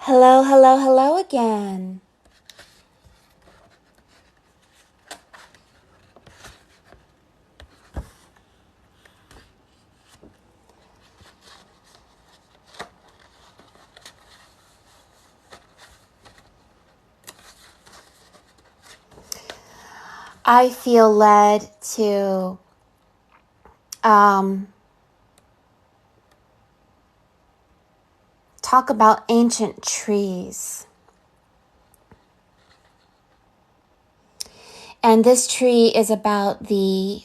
Hello, hello, hello again. I feel led to talk about ancient trees. And this tree is about she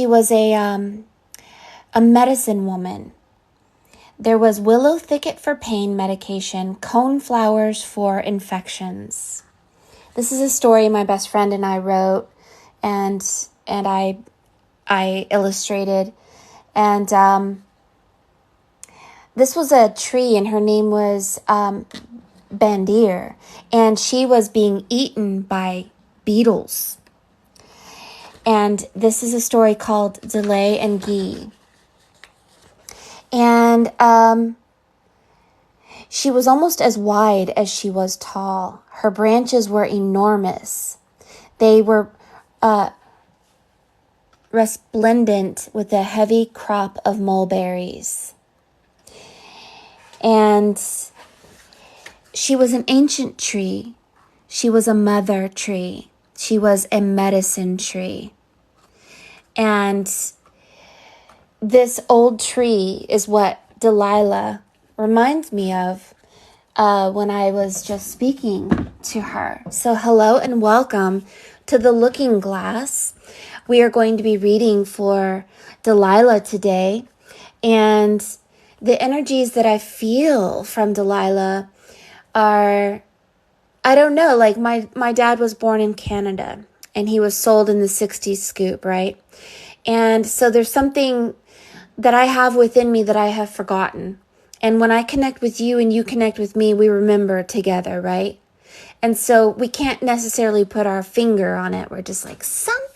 was a medicine woman. There was willow thicket for pain medication, cone flowers for infections. This is a story my best friend and I wrote, and I illustrated, and this was a tree, and her name was Bandir, and she was being eaten by beetles. And this is a story called Delay and Ghee. And she was almost as wide as she was tall. Her branches were enormous. They were resplendent with a heavy crop of mulberries. And she was an ancient tree. She was a mother tree. She was a medicine tree. And this old tree is what Delilah reminds me of when I was just speaking to her. So hello and welcome to the Looking Glass. We are going to be reading for Delilah today. And the energies that I feel from Delilah are, I don't know, like my dad was born in Canada and he was sold in the 60s scoop, right? And so there's something that I have within me that I have forgotten. And when I connect with you and you connect with me, we remember together, right? And so we can't necessarily put our finger on it. We're just like, something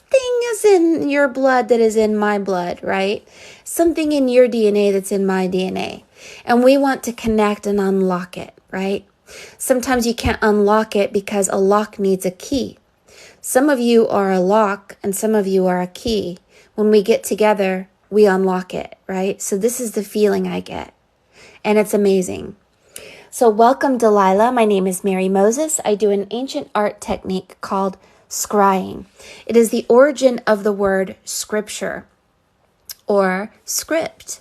is in your blood that is in my blood, right? Something in your DNA that's in my DNA. And we want to connect and unlock it, right? Sometimes you can't unlock it because a lock needs a key. Some of you are a lock and some of you are a key. When we get together, we unlock it, right? So this is the feeling I get. And it's amazing. So welcome, Delilah. My name is Mary Moses. I do an ancient art technique called scrying. It is the origin of the word scripture or script.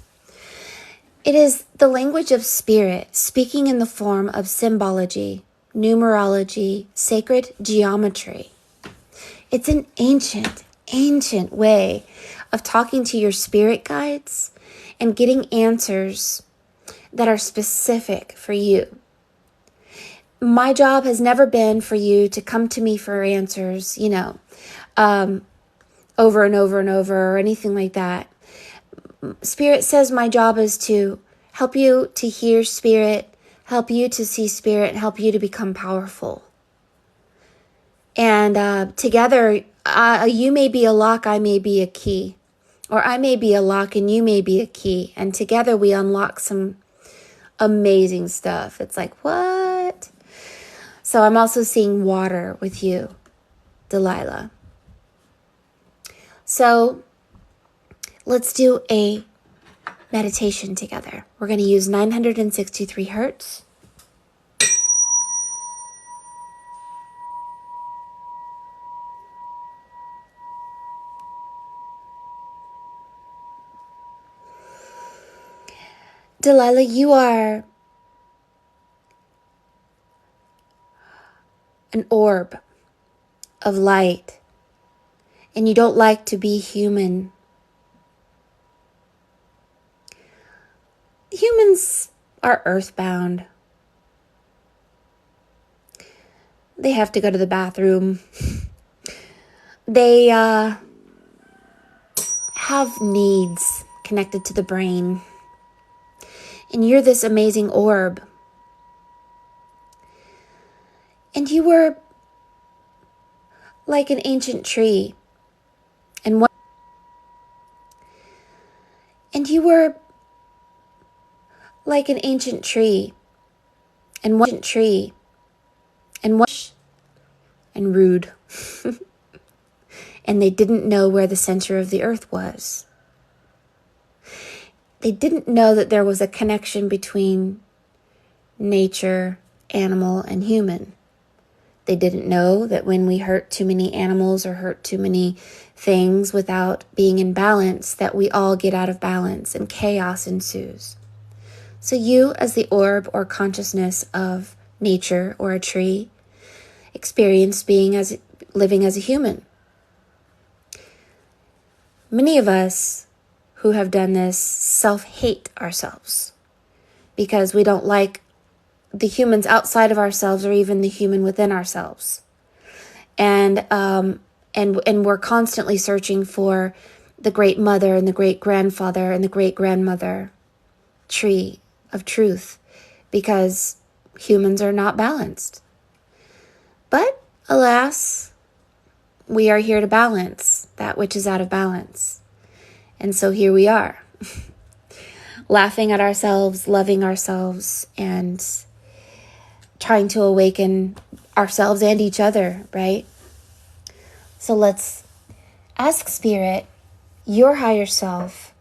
It is the language of spirit, speaking in the form of symbology, numerology, sacred geometry. It's an ancient way of talking to your spirit guides and getting answers that are specific for you. My job has never been for you to come to me for answers, over and over and over or anything like that. Spirit says my job is to help you to hear spirit, help you to see spirit, help you to become powerful. And together, you may be a lock, I may be a key. Or I may be a lock and you may be a key. And together we unlock some amazing stuff. It's like, what? So I'm also seeing water with you, Delilah. So let's do a meditation together. We're going to use 963 hertz. Delilah, you are an orb of light, and you don't like to be human. Humans are earthbound. They have to go to the bathroom. They have needs connected to the brain. And you're this amazing orb. And you were like an ancient tree. like an ancient tree, and one and rude. And they didn't know where the center of the earth was. They didn't know that there was a connection between nature, animal, and human. They didn't know that when we hurt too many animals or hurt too many things without being in balance, that we all get out of balance and chaos ensues. So you, as the orb or consciousness of nature or a tree, experience living as a human. Many of us who have done this self-hate ourselves because we don't like the humans outside of ourselves or even the human within ourselves. And we're constantly searching for the great mother and the great grandfather and the great grandmother tree of truth because humans are not balanced. But alas, we are here to balance that which is out of balance. And so here we are, laughing at ourselves, loving ourselves, and trying to awaken ourselves and each other, right? So let's ask Spirit, your higher self,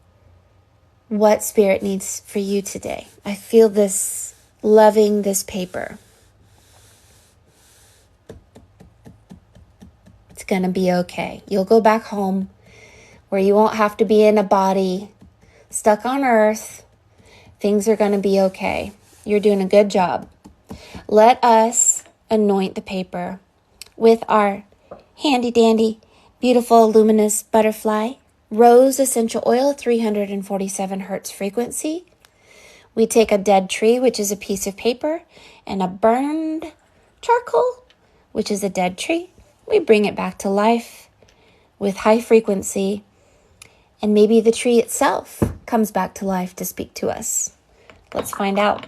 what Spirit needs for you today. I feel this loving this paper. It's going to be okay. You'll go back home where you won't have to be in a body stuck on earth. Things are going to be okay. You're doing a good job. Let us anoint the paper with our handy dandy, beautiful, luminous butterfly, rose essential oil, 347 hertz frequency. We take a dead tree, which is a piece of paper, and a burned charcoal, which is a dead tree. We bring it back to life with high frequency, and maybe the tree itself comes back to life to speak to us. Let's find out.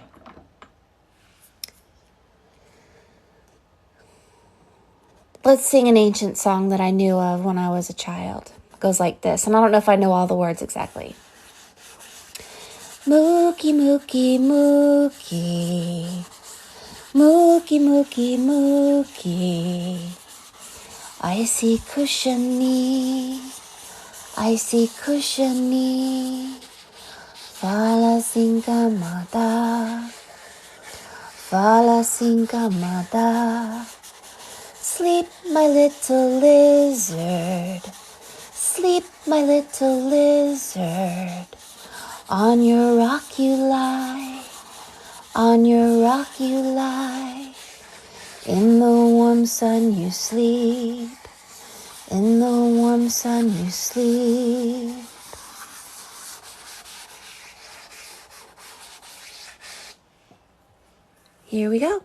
Let's sing an ancient song that I knew of when I was a child. It goes like this, and I don't know if I know all the words exactly. Mookie, mookie, mookie. Mookie, mookie, mookie. I see cushiony. I see cushiony. Fala singamada. Fala singamada. Sleep, my little lizard. Sleep, my little lizard. On your rock you lie. On your rock you lie. In the warm sun you sleep. In the warm sun you sleep. Here we go.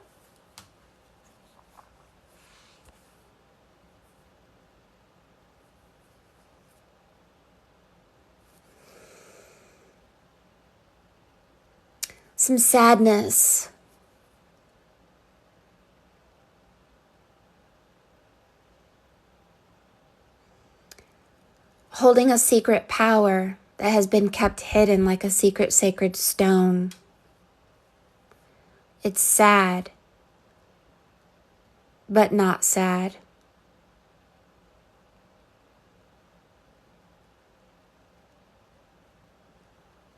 Some sadness. Holding a secret power that has been kept hidden like a secret sacred stone. It's sad, but not sad.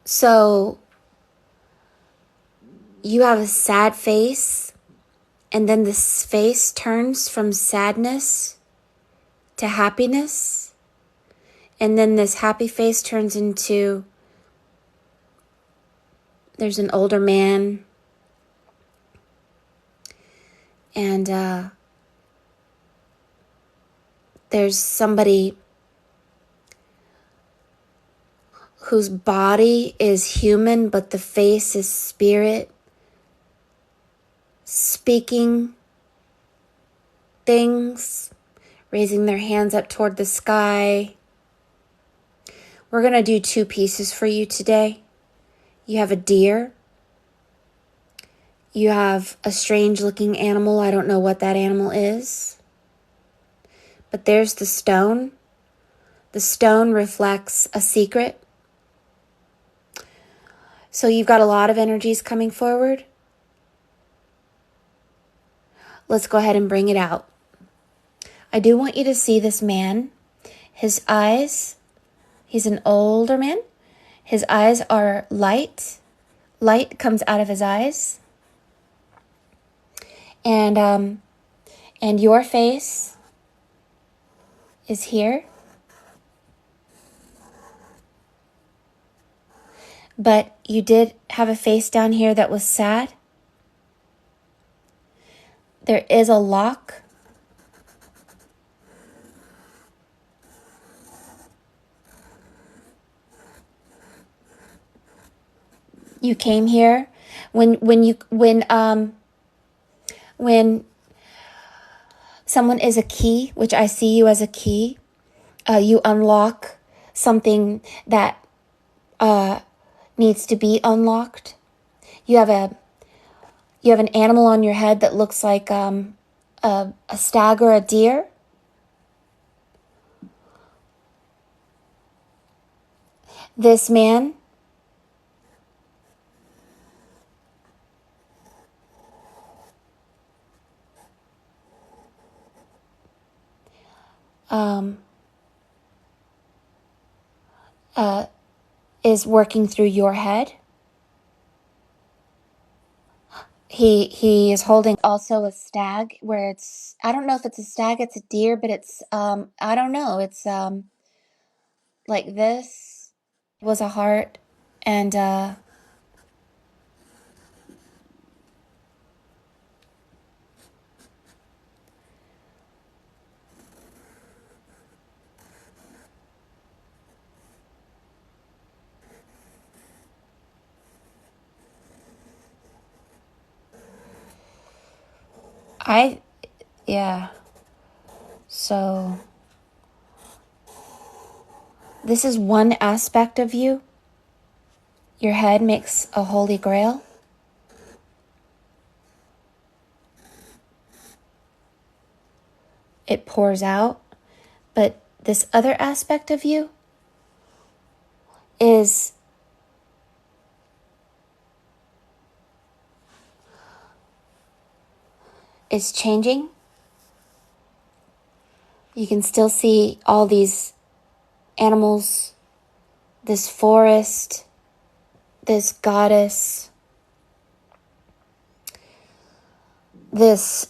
So you have a sad face, and then this face turns from sadness to happiness. And then this happy face turns into, there's an older man, and there's somebody whose body is human, but the face is spirit, speaking things, raising their hands up toward the sky. We're going to do two pieces for you today. You have a deer. You have a strange looking animal. I don't know what that animal is. But there's the stone. The stone reflects a secret. So you've got a lot of energies coming forward. Let's go ahead and bring it out. I do want you to see this man. His eyes, he's an older man. His eyes are light. Light comes out of his eyes. And your face is here. But you did have a face down here that was sad. There is a lock. You came here when someone is a key, which I see you as a key, you unlock something that needs to be unlocked. You have an animal on your head that looks like a stag or a deer. This man is working through your head. He is holding also a stag where it's, I don't know if it's a stag, it's a deer, but it's, I don't know. It's, like this was a heart and, yeah. So this is one aspect of you. Your head makes a holy grail. It pours out. But this other aspect of you is changing. You can still see all these animals, this forest, this goddess, this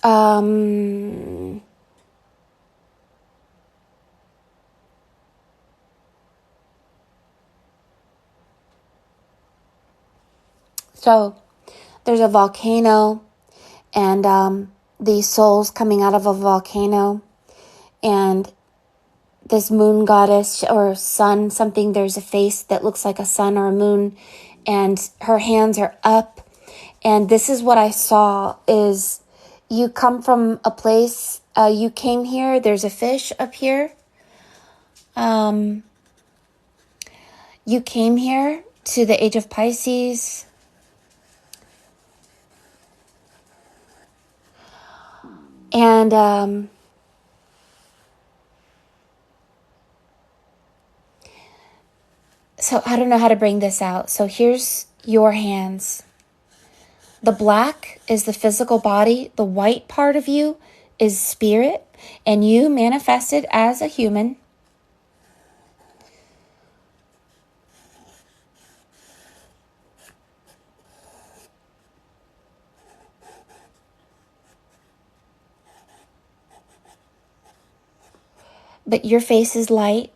so there's a volcano and these souls coming out of a volcano and this moon goddess or sun, something, there's a face that looks like a sun or a moon and her hands are up. And this is what I saw is you come from a place, you came here, there's a fish up here. You came here to the age of Pisces. And so I don't know how to bring this out. So here's your hands. The black is the physical body. The white part of you is spirit. And you manifested as a human. But your face is light.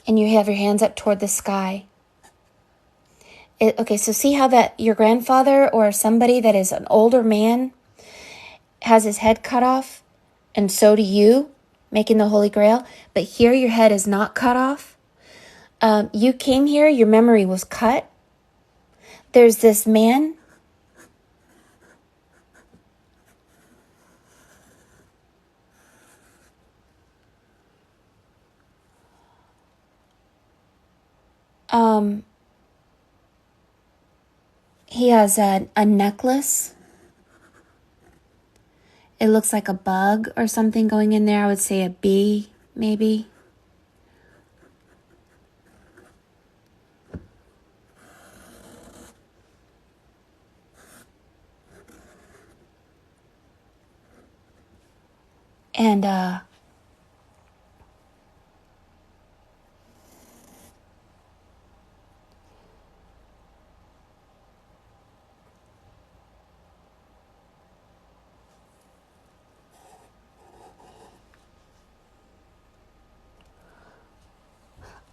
And you have your hands up toward the sky. Okay, so see how that your grandfather or somebody that is an older man has his head cut off? And so do you, making the Holy Grail. But here your head is not cut off. You came here, your memory was cut. There's this man. He has a necklace. It looks like a bug or something going in there. I would say a bee, maybe. And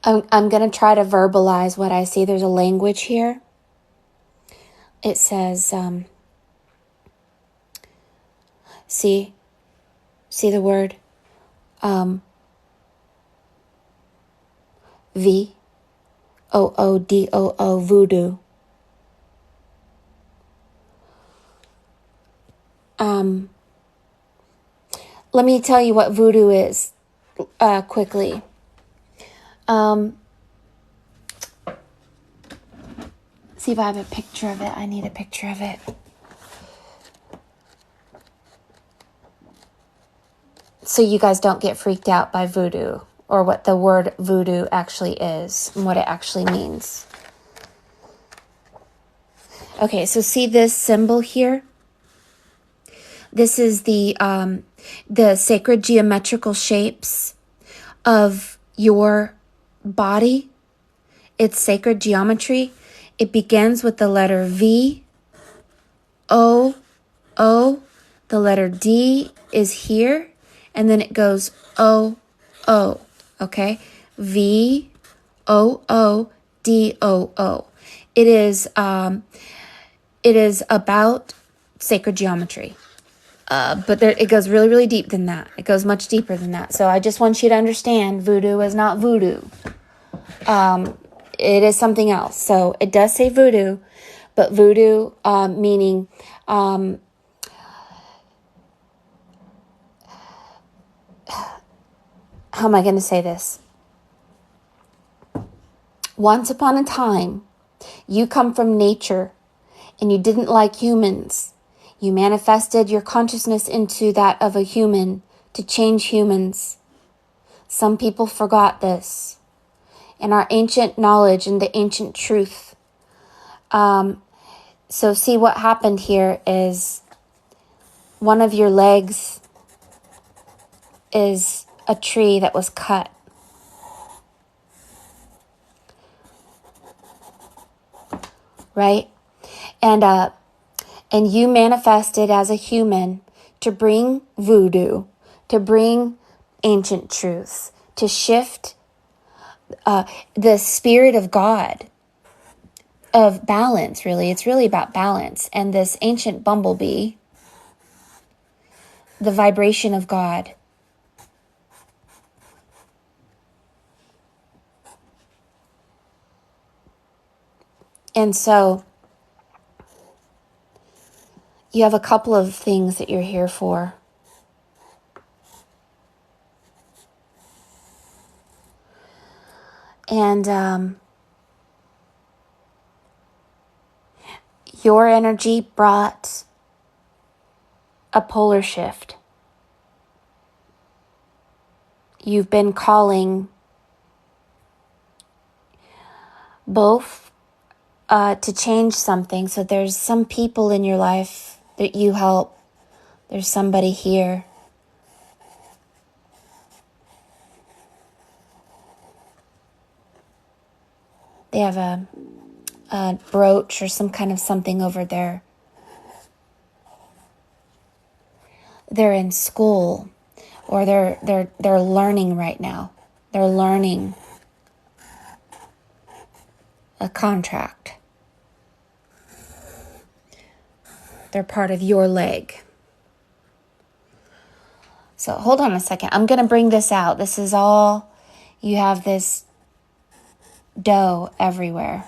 I'm going to try to verbalize what I see. There's a language here. It says, see the word VOODOO, voodoo. Let me tell you what voodoo is quickly. See if I have a picture of it. I need a picture of it. So you guys don't get freaked out by voodoo, or what the word voodoo actually is and what it actually means. Okay, so see this symbol here? This is the sacred geometrical shapes of your body. It's sacred geometry. It begins with the letter V, O, O. The letter D is here, and then it goes O, O. Okay? V, O, O, D, O, O. It is about sacred geometry. But it goes really, really deep than that. It goes much deeper than that. So I just want you to understand, voodoo is not voodoo. It is something else. So it does say voodoo, but voodoo meaning how am I going to say this? Once upon a time, you come from nature and you didn't like humans. You manifested your consciousness into that of a human to change humans. Some people forgot this. And our ancient knowledge and the ancient truth. So see what happened here is one of your legs is a tree that was cut. Right? And you manifested as a human to bring voodoo, to bring ancient truths, to shift the spirit of God, of balance, really. It's really about balance. And this ancient bumblebee, the vibration of God. And so you have a couple of things that you're here for. And your energy brought a polar shift. You've been calling both to change something. So there's some people in your life that you help. There's somebody here. They have a brooch or some kind of something over there. They're in school, or they're learning right now. They're learning a contract. They're part of your leg. So hold on a second. I'm going to bring this out. This is all, you have this dough everywhere.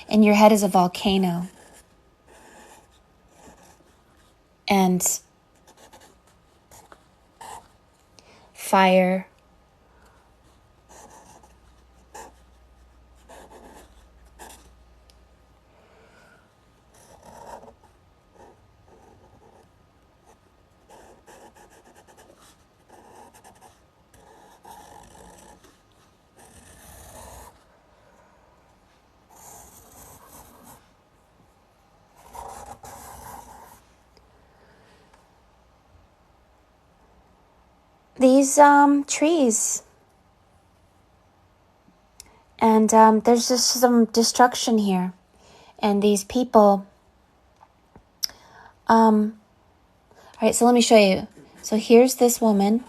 And your head is a volcano. And fire. these trees. And there's just some destruction here. And these people... all right, so let me show you. So here's this woman.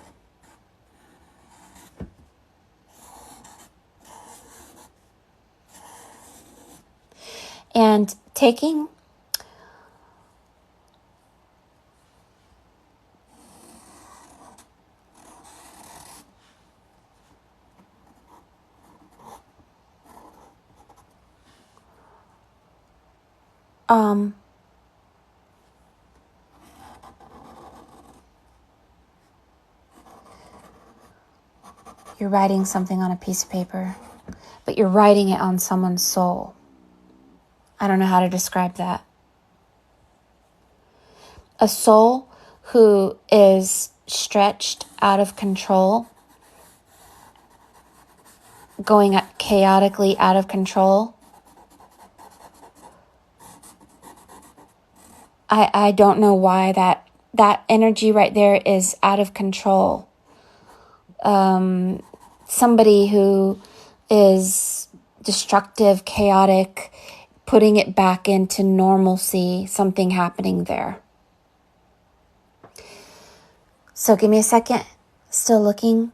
And taking... you're writing something on a piece of paper, but you're writing it on someone's soul. I don't know how to describe that. A soul who is stretched out of control, going chaotically out of control. I don't know why that energy right there is out of control. Somebody who is destructive, chaotic, putting it back into normalcy, something happening there. So give me a second. Still looking.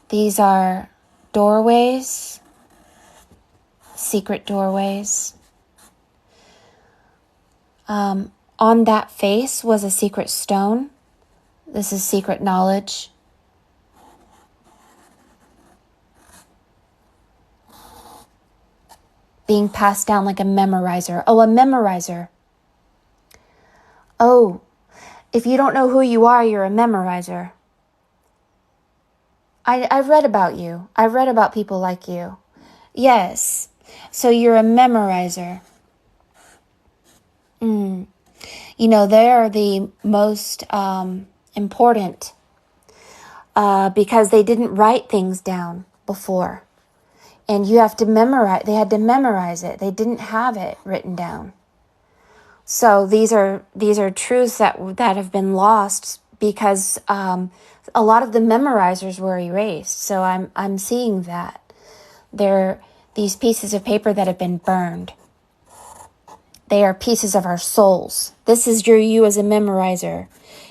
These are doorways, secret doorways. On that face was a secret stone. This is secret knowledge. Being passed down like a memorizer. Oh, a memorizer. Oh, if you don't know who you are, you're a memorizer. I've read about you. I've read about people like you. Yes. So you're a memorizer. You know, they are the most important because they didn't write things down before. And you have to memorize. They had to memorize it. They didn't have it written down. So these are truths that have been lost because a lot of the memorizers were erased. So I'm seeing that they're these pieces of paper that have been burned. They are pieces of our souls. This is you as a memorizer.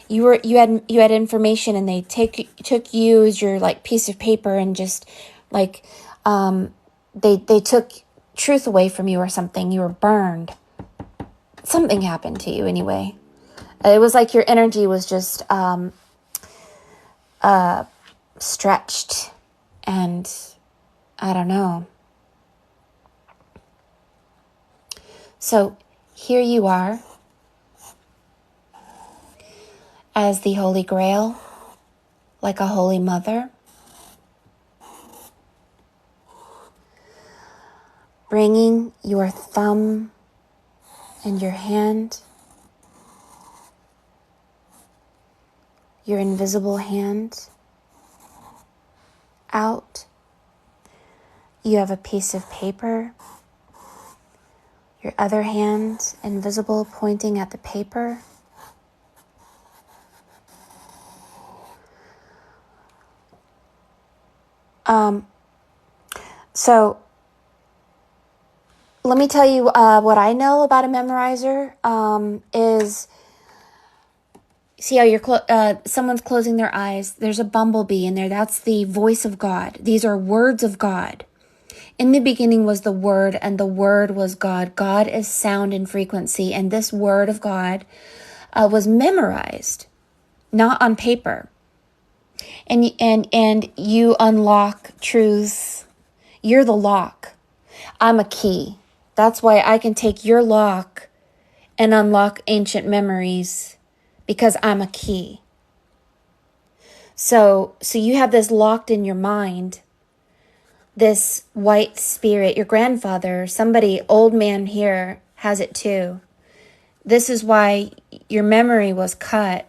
You had information, and they took you as your like piece of paper and just like they took truth away from you or something. You were burned. Something happened to you anyway. It was like your energy was just stretched, and I don't know. So here you are as the Holy Grail, like a holy mother, bringing your thumb and your hand, your invisible hand, out. You have a piece of paper, your other hand invisible pointing at the paper. So let me tell you what I know about a memorizer is, see how you're someone's closing their eyes. There's a bumblebee in there. That's the voice of God. These are words of God. In the beginning was the Word, and the Word was God. God is sound and frequency, and this Word of God was memorized, not on paper. And you unlock truths. You're the lock. I'm a key. That's why I can take your lock and unlock ancient memories, because I'm a key. So you have this locked in your mind, this white spirit. Your grandfather, somebody, old man here, has it too. This is why your memory was cut.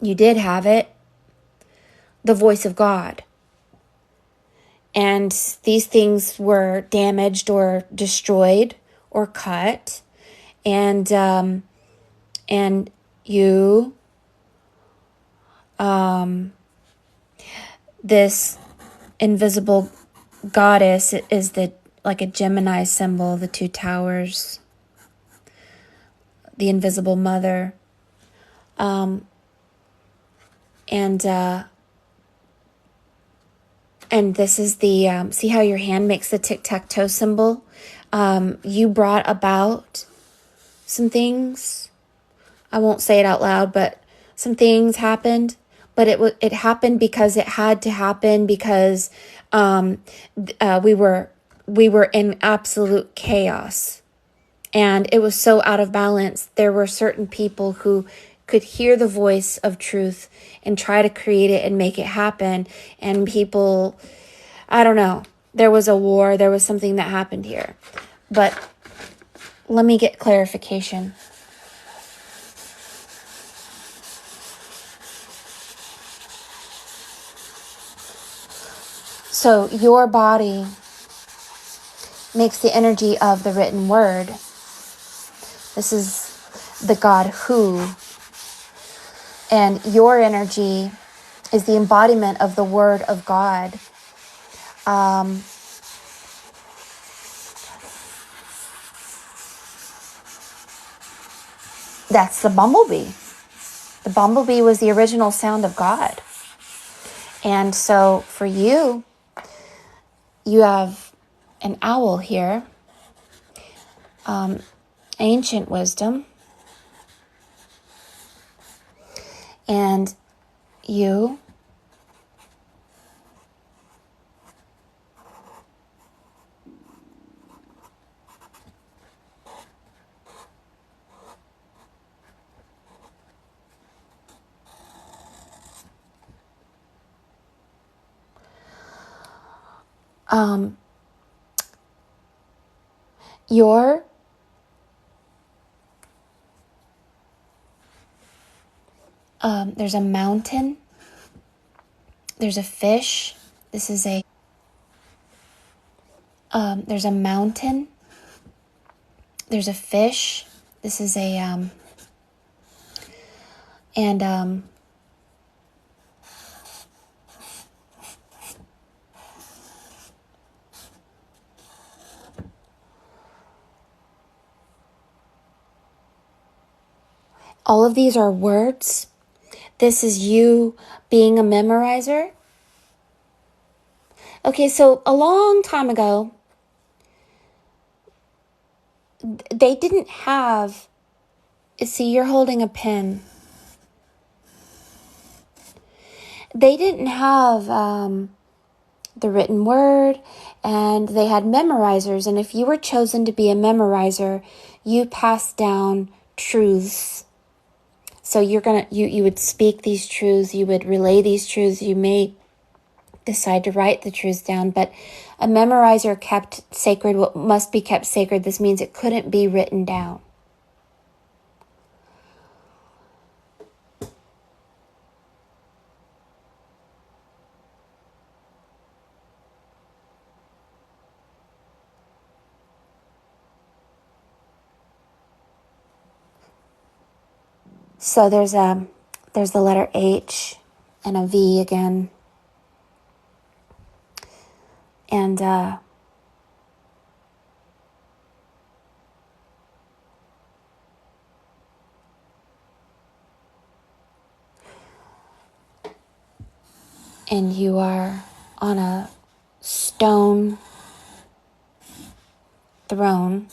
You did have it. The voice of God. And these things were damaged or destroyed or cut. And you This invisible goddess is like a Gemini symbol, the two towers, the invisible mother. And this is the, see how your hand makes the tic-tac-toe symbol? You brought about some things. I won't say it out loud, but some things happened. But it happened because it had to happen, because we were in absolute chaos. And it was so out of balance. There were certain people who could hear the voice of truth and try to create it and make it happen. And people, I don't know, there was a war, there was something that happened here. But let me get clarification. So your body makes the energy of the written word. This is the God who. And your energy is the embodiment of the word of God. That's the bumblebee. The bumblebee was the original sound of God. And so for you, you have an owl here, ancient wisdom, and you your there's a mountain, there's a fish. This is a there's a mountain, there's a fish. This is a and all of these are words. This is you being a memorizer. Okay, so a long time ago, they didn't have, see, you're holding a pen. They didn't have the written word, and they had memorizers. And if you were chosen to be a memorizer, you passed down truths. So you would speak these truths, you would relay these truths, you may decide to write the truths down, but a memorizer kept sacred what must be kept sacred. This means it couldn't be written down. So there's the letter H and a V again. And you are on a stone throne.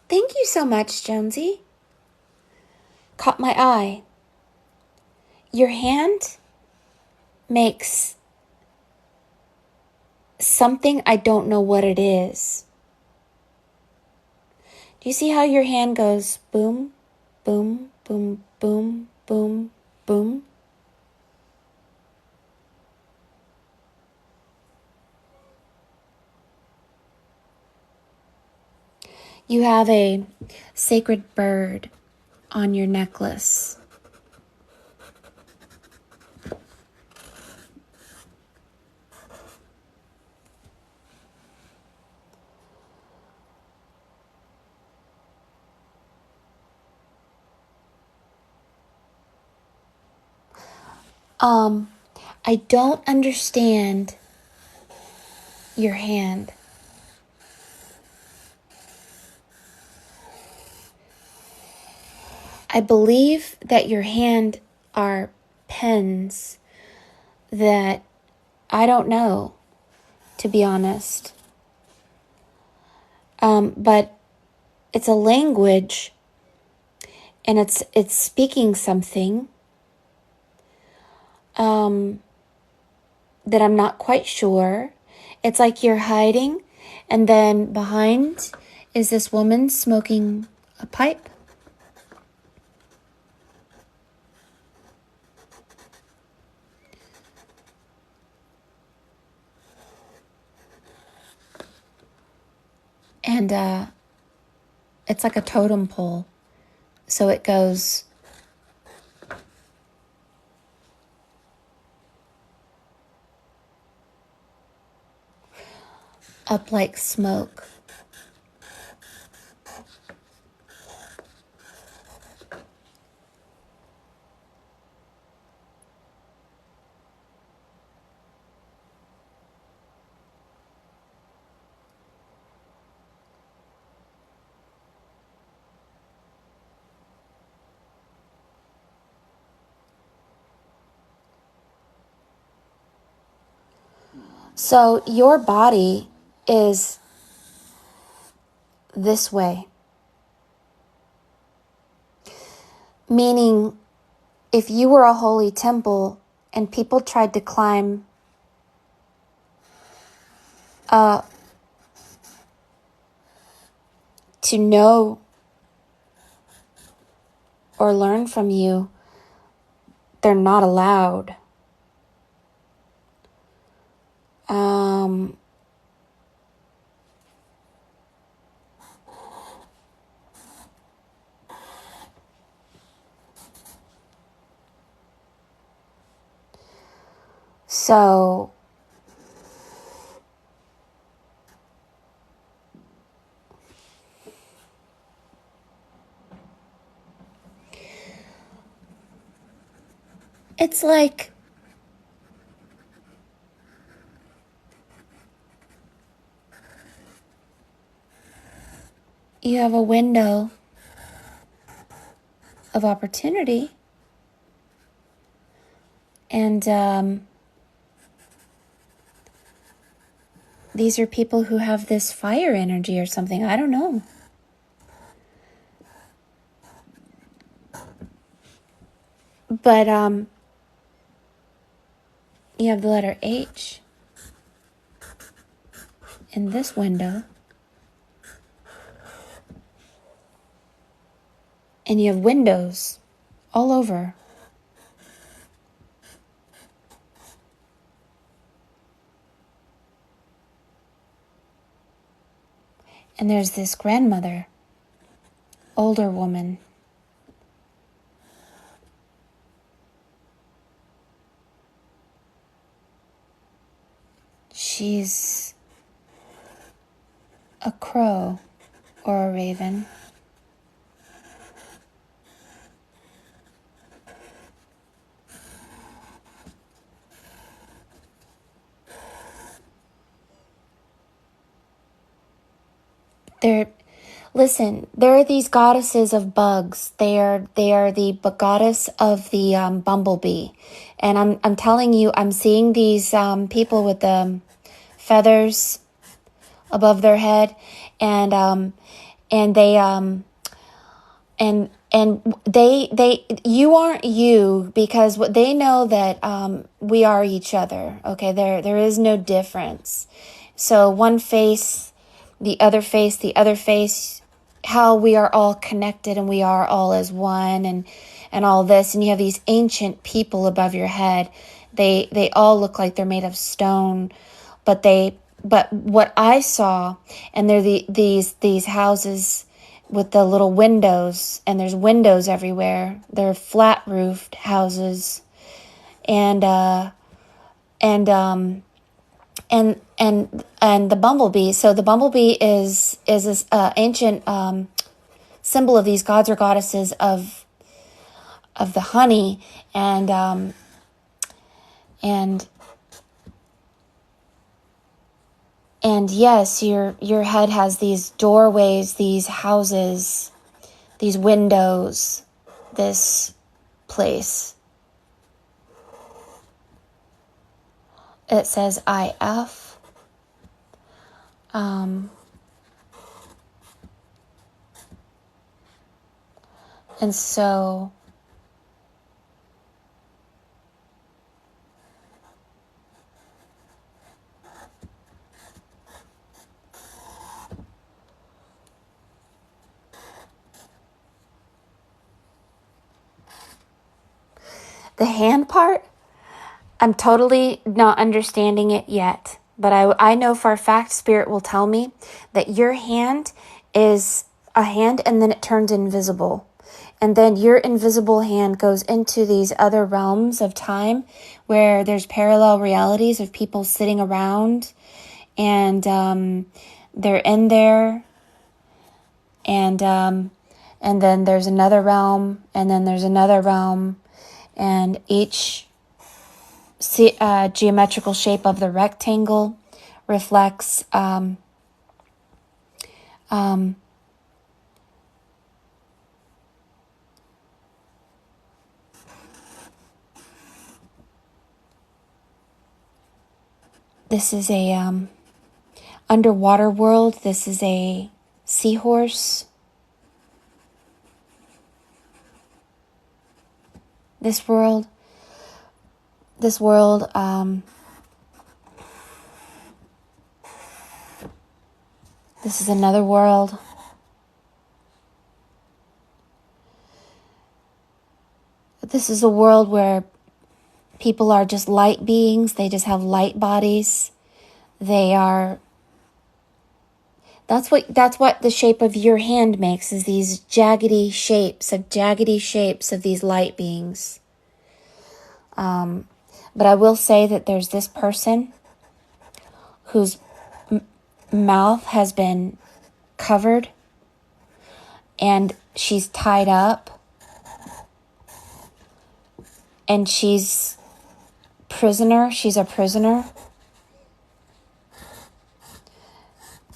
Thank you so much, Jonesy. Caught my eye. Your hand makes something, I don't know what it is. Do you see how your hand goes boom, boom, boom, boom, boom, boom? You have a sacred bird on your necklace. I don't understand your hand. I believe that your hand are pens that I don't know, to be honest. But it's a language, and it's speaking something that I'm not quite sure. It's like you're hiding, and then behind is this woman smoking a pipe. And it's like a totem pole. So it goes up like smoke. So your body is this way. Meaning, if you were a holy temple and people tried to climb to know or learn from you, they're not allowed. So it's like you have a window of opportunity, and these are people who have this fire energy or something. I don't know. But you have the letter H in this window. And you have windows all over. And there's this grandmother, older woman. She's a crow or a raven. There are these goddesses of bugs. They are the goddess of the bumblebee, and I'm telling you, I'm seeing these people with the feathers above their head, and they you aren't you, because what they know that we are each other. Okay, there is no difference. So one face, the other face, the other face, how we are all connected and we are all as one, and all this. And you have these ancient people above your head. They all look like they're made of stone, but what I saw, and they're these houses with the little windows, and there's windows everywhere. They're flat roofed houses, and the bumblebee. So the bumblebee is this ancient symbol of these gods or goddesses of the honey, and yes, your head has these doorways, these houses, these windows, this place. It says IF. And so the hand part, I'm totally not understanding it yet. But I know for a fact Spirit will tell me that your hand is a hand and then it turns invisible. And then your invisible hand goes into these other realms of time where there's parallel realities of people sitting around, and they're in there, and then there's another realm, and then there's another realm, and each geometrical shape of the rectangle reflects this is a underwater world. This is a seahorse. This world, this is another world. This is a world where people are just light beings. They just have light bodies. That's what the shape of your hand makes, is these jaggedy shapes of these light beings. But I will say that there's this person whose mouth has been covered and she's tied up and she's a prisoner.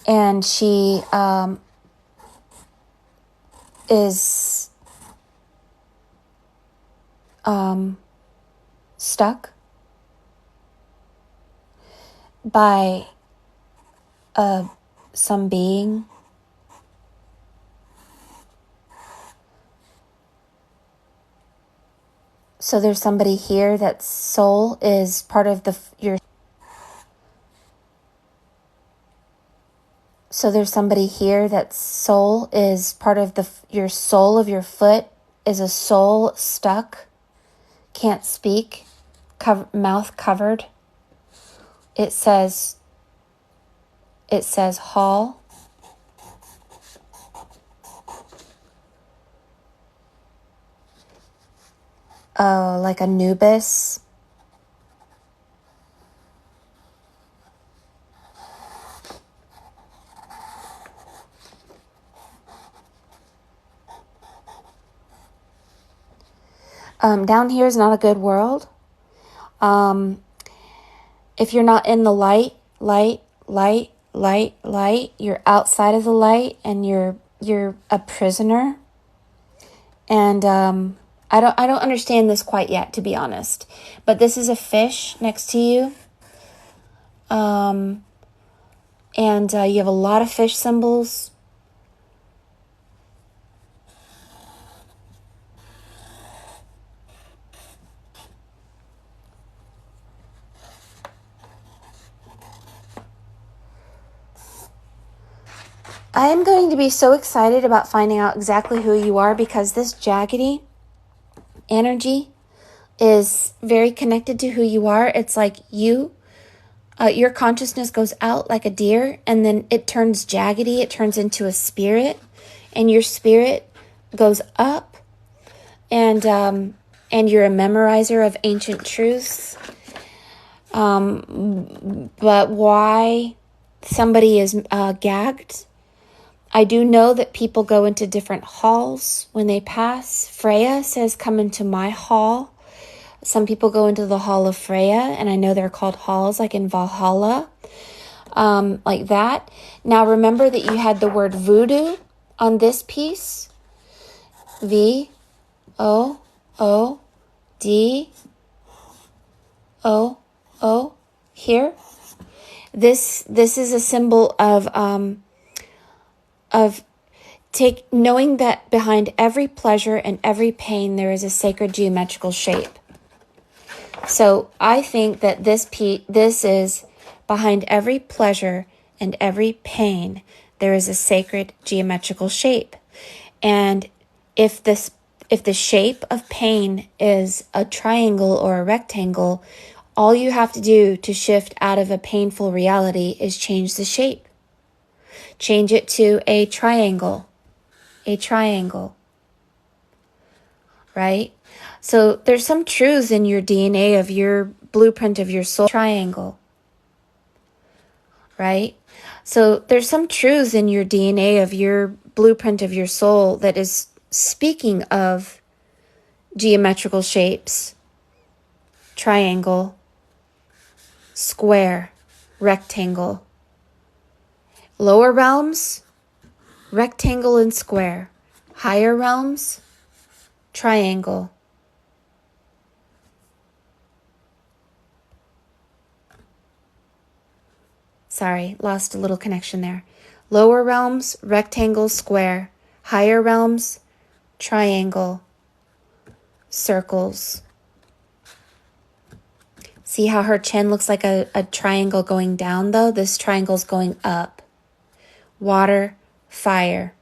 And she is stuck by some being. So there's somebody here that soul is part of your. So there's somebody here that soul is part of your sole of your foot is a soul stuck, can't speak, mouth covered. It says hall. Oh, like Anubis. Down here is not a good world. If you're not in the light, you're outside of the light, and you're a prisoner. And I don't understand this quite yet, to be honest. But this is a fish next to you. And you have a lot of fish symbols. I am going to be so excited about finding out exactly who you are, because this jaggedy energy is very connected to who you are. It's like your consciousness goes out like a deer, and then it turns jaggedy. It turns into a spirit, and your spirit goes up, and you're a memorizer of ancient truths. But why somebody is gagged? I do know that people go into different halls when they pass. Freya says, come into my hall. Some people go into the hall of Freya, and I know they're called halls, like in Valhalla, like that. Now remember that you had the word voodoo on this piece. V-O-O-D-O-O here. This is a symbol of knowing that behind every pleasure and every pain there is a sacred geometrical shape. So I think that this is behind every pleasure and every pain there is a sacred geometrical shape. And if the shape of pain is a triangle or a rectangle, all you have to do to shift out of a painful reality is change the shape. Change it to a triangle. A triangle. Right? So there's some truths in your DNA of your blueprint of your soul. Triangle. Right? So there's some truths in your DNA of your blueprint of your soul that is speaking of geometrical shapes. Triangle. Square. Rectangle. Lower realms, rectangle and square. Higher realms, triangle. Sorry, lost a little connection there. Lower realms, rectangle, square. Higher realms, triangle, circles. See how her chin looks like a triangle going down, though? This triangle's going up. Water, fire.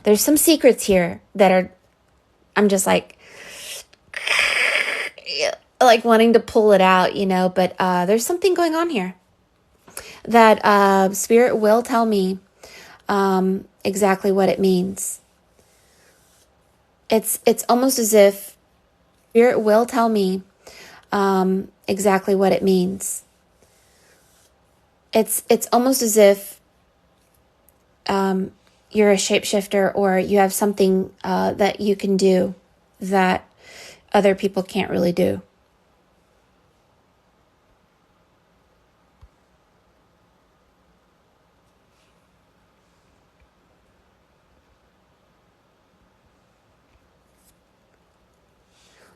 There's some secrets here that are, I'm just like wanting to pull it out, but there's something going on here that Spirit will tell me exactly what it means. It's almost as if Spirit will tell me exactly what it means. It's almost as if you're a shapeshifter, or you have something that you can do that other people can't really do.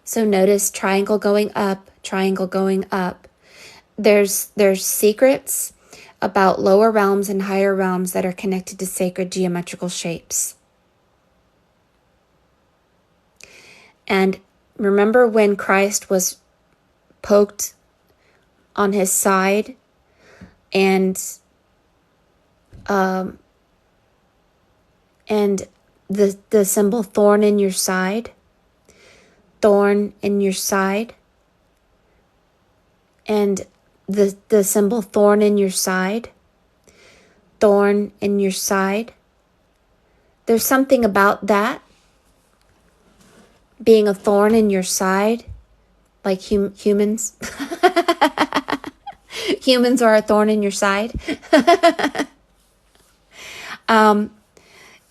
So notice triangle going up, triangle going up. There's secrets about lower realms and higher realms that are connected to sacred geometrical shapes. And remember when Christ was poked on his side and the symbol thorn in your side? Thorn in your side. And the symbol thorn in your side. Thorn in your side. There's something about that. Being a thorn in your side. Like humans. Humans are a thorn in your side.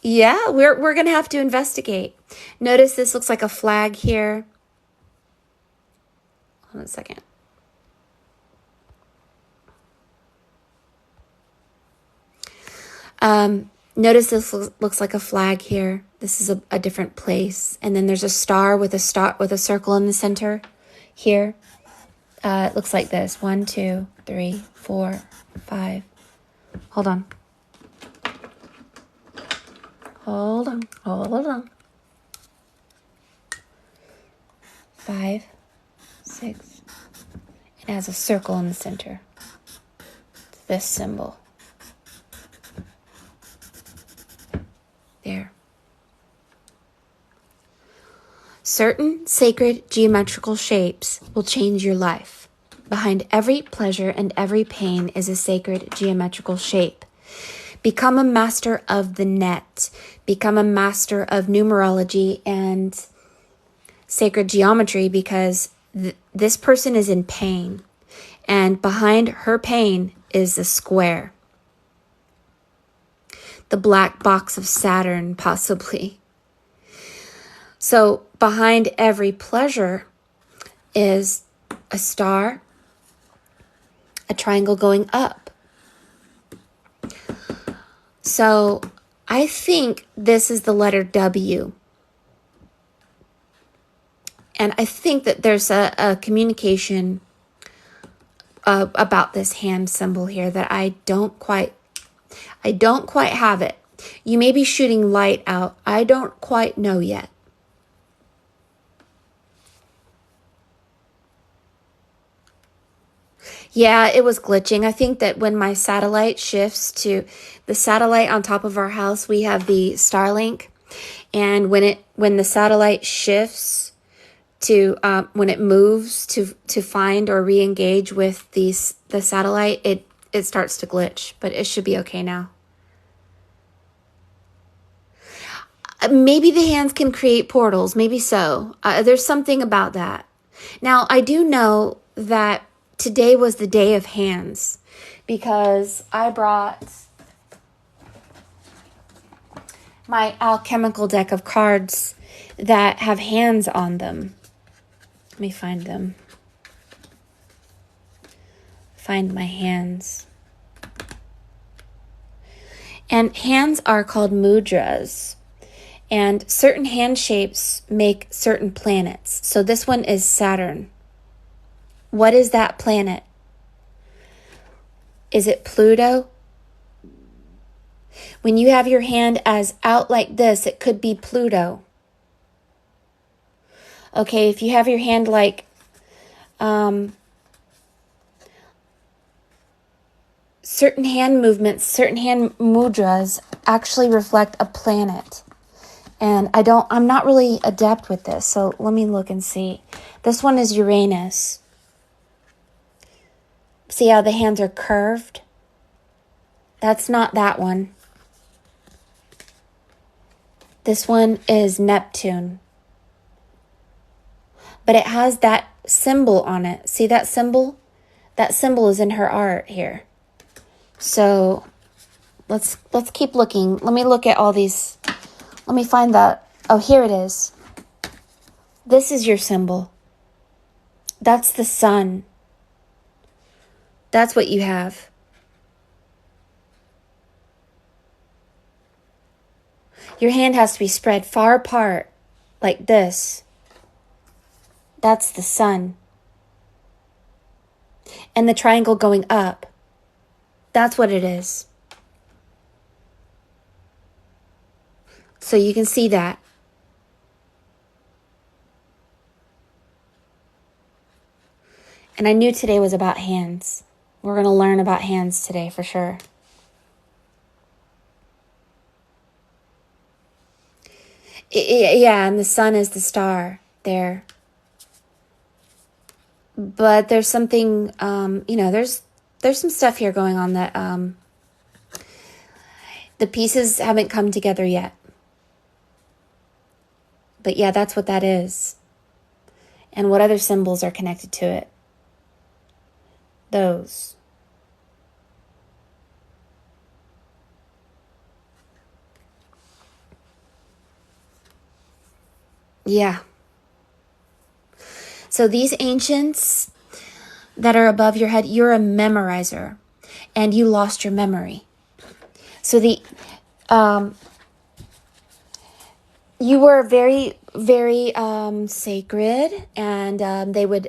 Yeah, we're going to have to investigate. Notice this looks like a flag here. Hold on a second. Notice this looks like a flag here. This is a different place. And then there's a star with a circle in the center here. It looks like this. 1, 2, 3, 4, 5. Hold on. Hold on. 5, 6. It has a circle in the center. It's this symbol. There. Certain sacred geometrical shapes will change your life. Behind every pleasure and every pain is a sacred geometrical shape. Become a master of the net. Become a master of numerology and sacred geometry, because this person is in pain. And behind her pain is a square. The black box of Saturn, possibly. So behind every pleasure is a star, a triangle going up. So I think this is the letter W. And I think that there's a communication about this hand symbol here that I don't quite have it. You may be shooting light out. I don't quite know yet. Yeah, it was glitching. I think that when my satellite shifts to the satellite on top of our house, we have the Starlink. And when the satellite shifts to when it moves to find or re-engage with the satellite, it starts to glitch, but it should be okay now. Maybe the hands can create portals. Maybe so. There's something about that. Now, I do know that today was the day of hands, because I brought my alchemical deck of cards that have hands on them. Let me find them. Find my hands. And hands are called mudras. And certain hand shapes make certain planets. So this one is Saturn. What is that planet? Is it Pluto? When you have your hand as out like this, it could be Pluto. Okay, if you have your hand like certain hand movements, certain hand mudras actually reflect a planet. And I'm not really adept with this, so let me look and see. This one is Uranus. See how the hands are curved? That's not that one. This one is Neptune. But it has that symbol on it. See that symbol? That symbol is in her art here. So let's keep looking. Let me look at all these. Let me find that. Oh, here it is. This is your symbol. That's the sun. That's what you have. Your hand has to be spread far apart, like this. That's the sun. And the triangle going up. That's what it is. So you can see that. And I knew today was about hands. We're going to learn about hands today for sure. Yeah, and the sun is the star there. But there's something, there's some stuff here going on that the pieces haven't come together yet. But yeah, that's what that is. And what other symbols are connected to it? Those. Yeah. So these ancients that are above your head, you're a memorizer and you lost your memory. So you were very, very sacred, and they would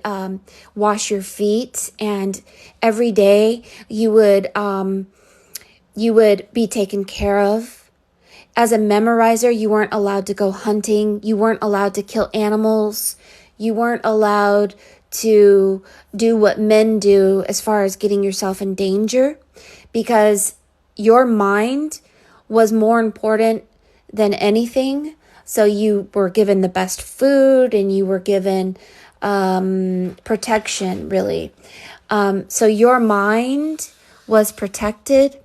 wash your feet, and every day you would be taken care of. As a memorizer, you weren't allowed to go hunting. You weren't allowed to kill animals. You weren't allowed to do what men do as far as getting yourself in danger, because your mind was more important than anything. So you were given the best food, and you were given protection, really. So your mind was protected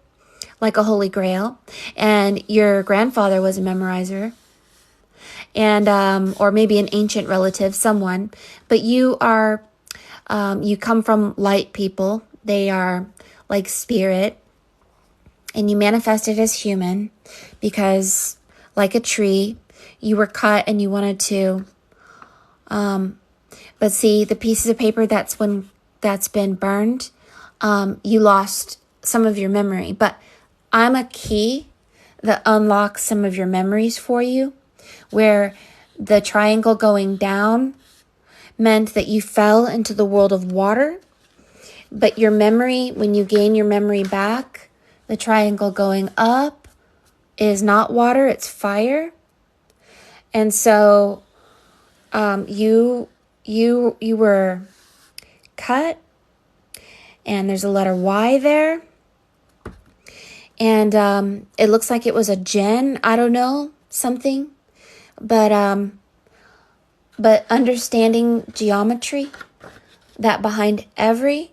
like a holy grail, and your grandfather was a memorizer, and or maybe an ancient relative, someone, but you are, you come from light people. They are like spirit, and you manifested as human because, like a tree, you were cut and you wanted to, but see, the pieces of paper that's been burned, you lost some of your memory. But I'm a key that unlocks some of your memories for you, where the triangle going down meant that you fell into the world of water, but your memory, when you gain your memory back, the triangle going up is not water, it's fire. And so you were cut, and there's a letter Y there. And it looks like it was a gen, I don't know, something. But understanding geometry, that behind every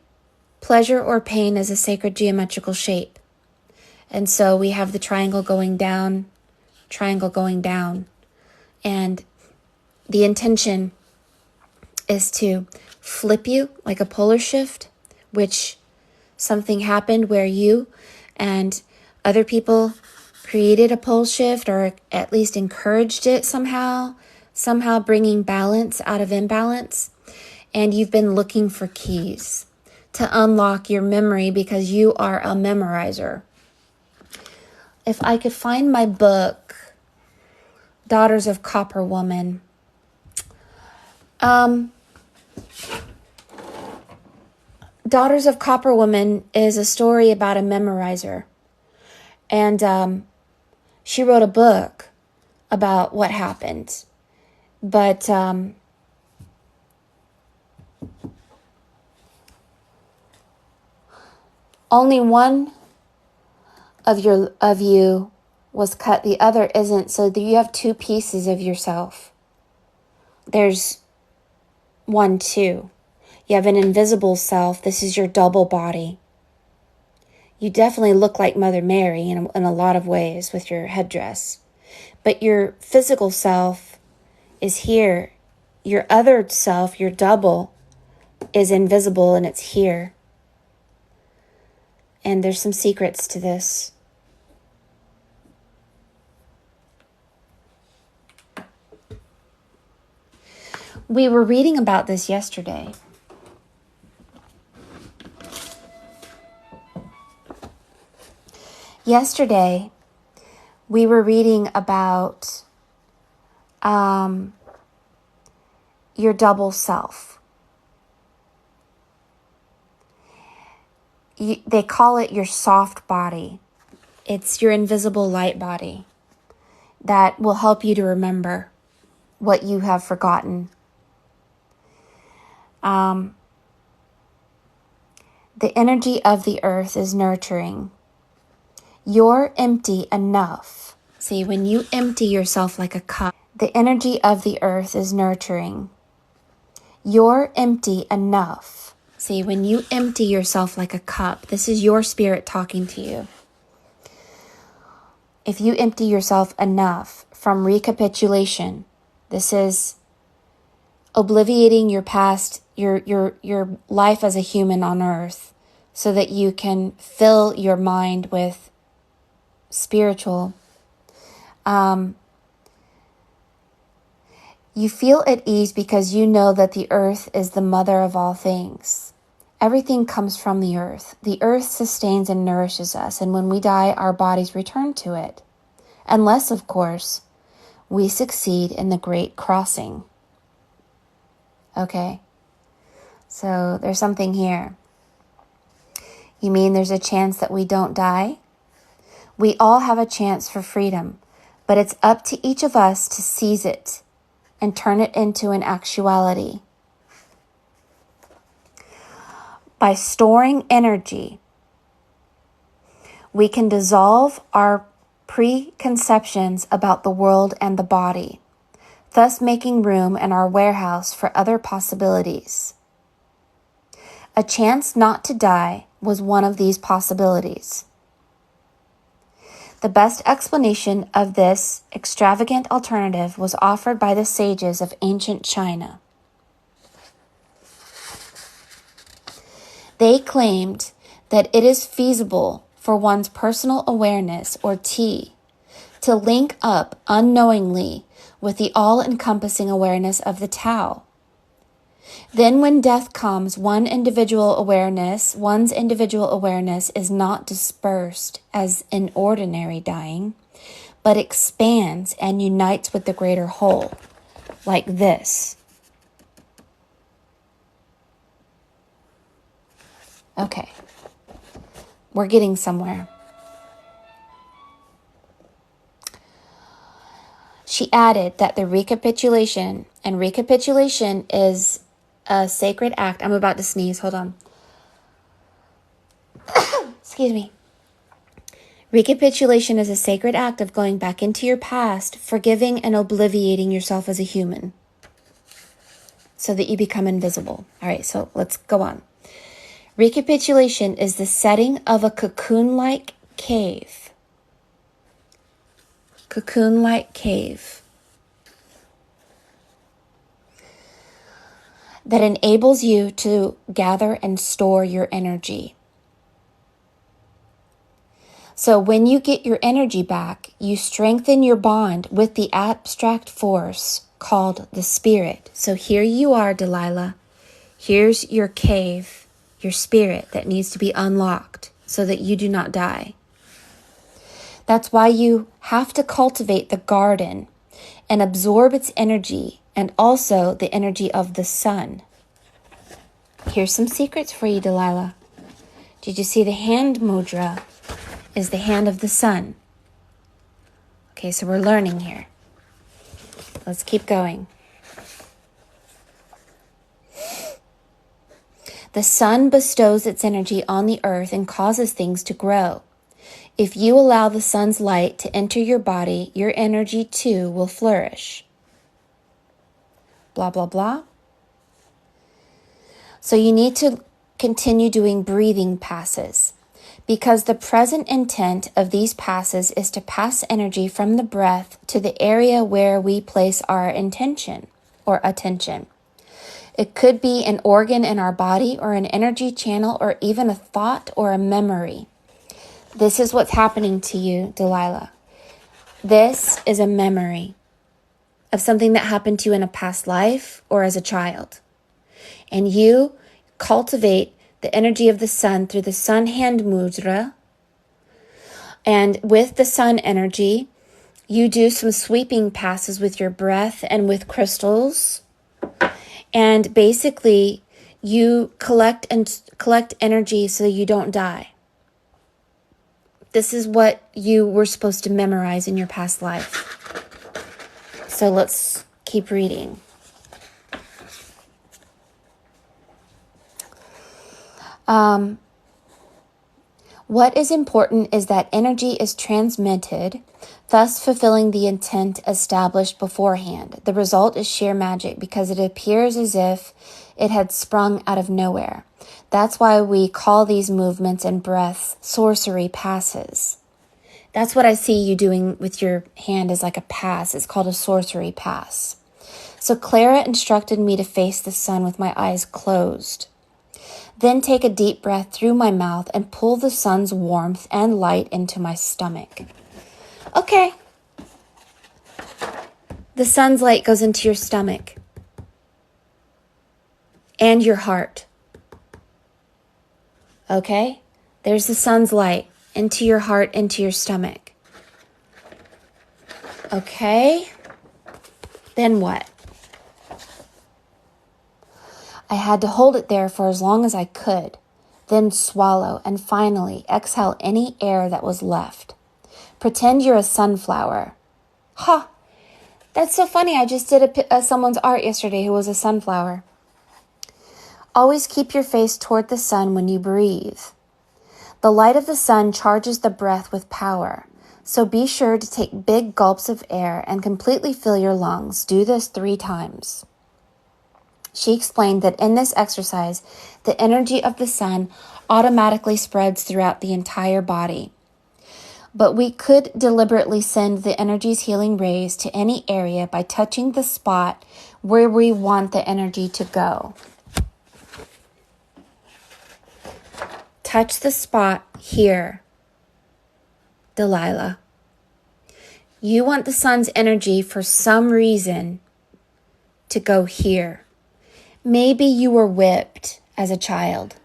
pleasure or pain is a sacred geometrical shape. And so we have the triangle going down, and the intention is to flip you like a polar shift, which something happened where you and other people created a pole shift, or at least encouraged it somehow bringing balance out of imbalance. And you've been looking for keys to unlock your memory because you are a memorizer. If I could find my book, Daughters of Copper Woman. Daughters of Copper Woman is a story about a memorizer. And she wrote a book about what happened. But only one of you was cut, the other isn't. So you have two pieces of yourself. There's 1, 2. You have an invisible self. This is your double body. You definitely look like Mother Mary in a lot of ways with your headdress. But your physical self is here. Your other self, your double, is invisible and it's here. And there's some secrets to this. We were reading about this yesterday. Yesterday, we were reading about your double self. They call it your soft body. It's your invisible light body that will help you to remember what you have forgotten. The energy of the earth is nurturing. You're empty enough. See, when you empty yourself like a cup, the energy of the earth is nurturing. You're empty enough. See, when you empty yourself like a cup, this is your spirit talking to you. If you empty yourself enough from recapitulation, this is obliviating your past, your life as a human on earth, so that you can fill your mind with spiritual. You feel at ease because you know that the earth is the mother of all things. Everything comes from the earth. The earth sustains and nourishes us, and when we die, our bodies return to it. Unless, of course, we succeed in the great crossing. Okay, so there's something here. You mean there's a chance that we don't die? We all have a chance for freedom, but it's up to each of us to seize it and turn it into an actuality. By storing energy, we can dissolve our preconceptions about the world and the body, thus making room in our warehouse for other possibilities. A chance not to die was one of these possibilities. The best explanation of this extravagant alternative was offered by the sages of ancient China. They claimed that it is feasible for one's personal awareness, or T, to link up unknowingly with the all-encompassing awareness of the Tao. Then when death comes, one's individual awareness is not dispersed as in ordinary dying, but expands and unites with the greater whole, like this. Okay, we're getting somewhere. She added that the recapitulation is a sacred act. I'm about to sneeze, hold on. Excuse me. Recapitulation is a sacred act of going back into your past, forgiving and obliviating yourself as a human so that you become invisible. All right, so let's go on. Recapitulation is the setting of a cocoon-like cave. Cocoon-like cave that enables you to gather and store your energy. So when you get your energy back, you strengthen your bond with the abstract force called the spirit. So here you are, Delilah. Here's your cave, your spirit that needs to be unlocked so that you do not die. That's why you have to cultivate the garden and absorb its energy and also the energy of the sun. Here's some secrets for you, Delilah. Did you see the hand mudra is the hand of the sun? Okay, so we're learning here. Let's keep going. The sun bestows its energy on the earth and causes things to grow. If you allow the sun's light to enter your body, your energy too will flourish. Blah, blah, blah. So you need to continue doing breathing passes, because the present intent of these passes is to pass energy from the breath to the area where we place our intention or attention. It could be an organ in our body or an energy channel or even a thought or a memory. This is what's happening to you, Delilah. This is a memory of something that happened to you in a past life or as a child. And you cultivate the energy of the sun through the sun hand mudra. And with the sun energy, you do some sweeping passes with your breath and with crystals. And basically, you collect energy so you don't die. This is what you were supposed to memorize in your past life. So let's keep reading. What is important is that energy is transmitted, thus fulfilling the intent established beforehand. The result is sheer magic because it appears as if it had sprung out of nowhere. That's why we call these movements and breaths sorcery passes. That's what I see you doing with your hand is like a pass. It's called a sorcery pass. So Clara instructed me to face the sun with my eyes closed. Then take a deep breath through my mouth and pull the sun's warmth and light into my stomach. Okay. The sun's light goes into your stomach and your heart. Okay? There's the sun's light into your heart, into your stomach. Okay? Then what? I had to hold it there for as long as I could, then swallow, and finally exhale any air that was left. Pretend you're a sunflower. Ha! That's so funny. I just did someone's art yesterday who was a sunflower. Always keep your face toward the sun when you breathe. The light of the sun charges the breath with power, so be sure to take big gulps of air and completely fill your lungs. Do this 3 times. She explained that in this exercise, the energy of the sun automatically spreads throughout the entire body. But we could deliberately send the energy's healing rays to any area by touching the spot where we want the energy to go. Touch the spot here, Delilah. You want the sun's energy for some reason to go here. Maybe you were whipped as a child.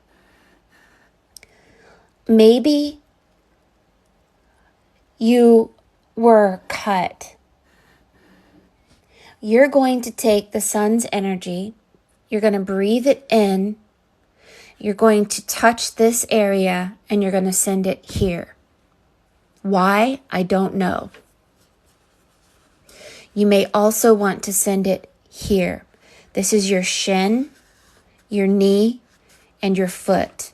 Maybe you were cut. You're going to take the sun's energy, you're going to breathe it in, you're going to touch this area, and you're going to send it here. Why? I don't know. You may also want to send it here. This is your shin, your knee, and your foot.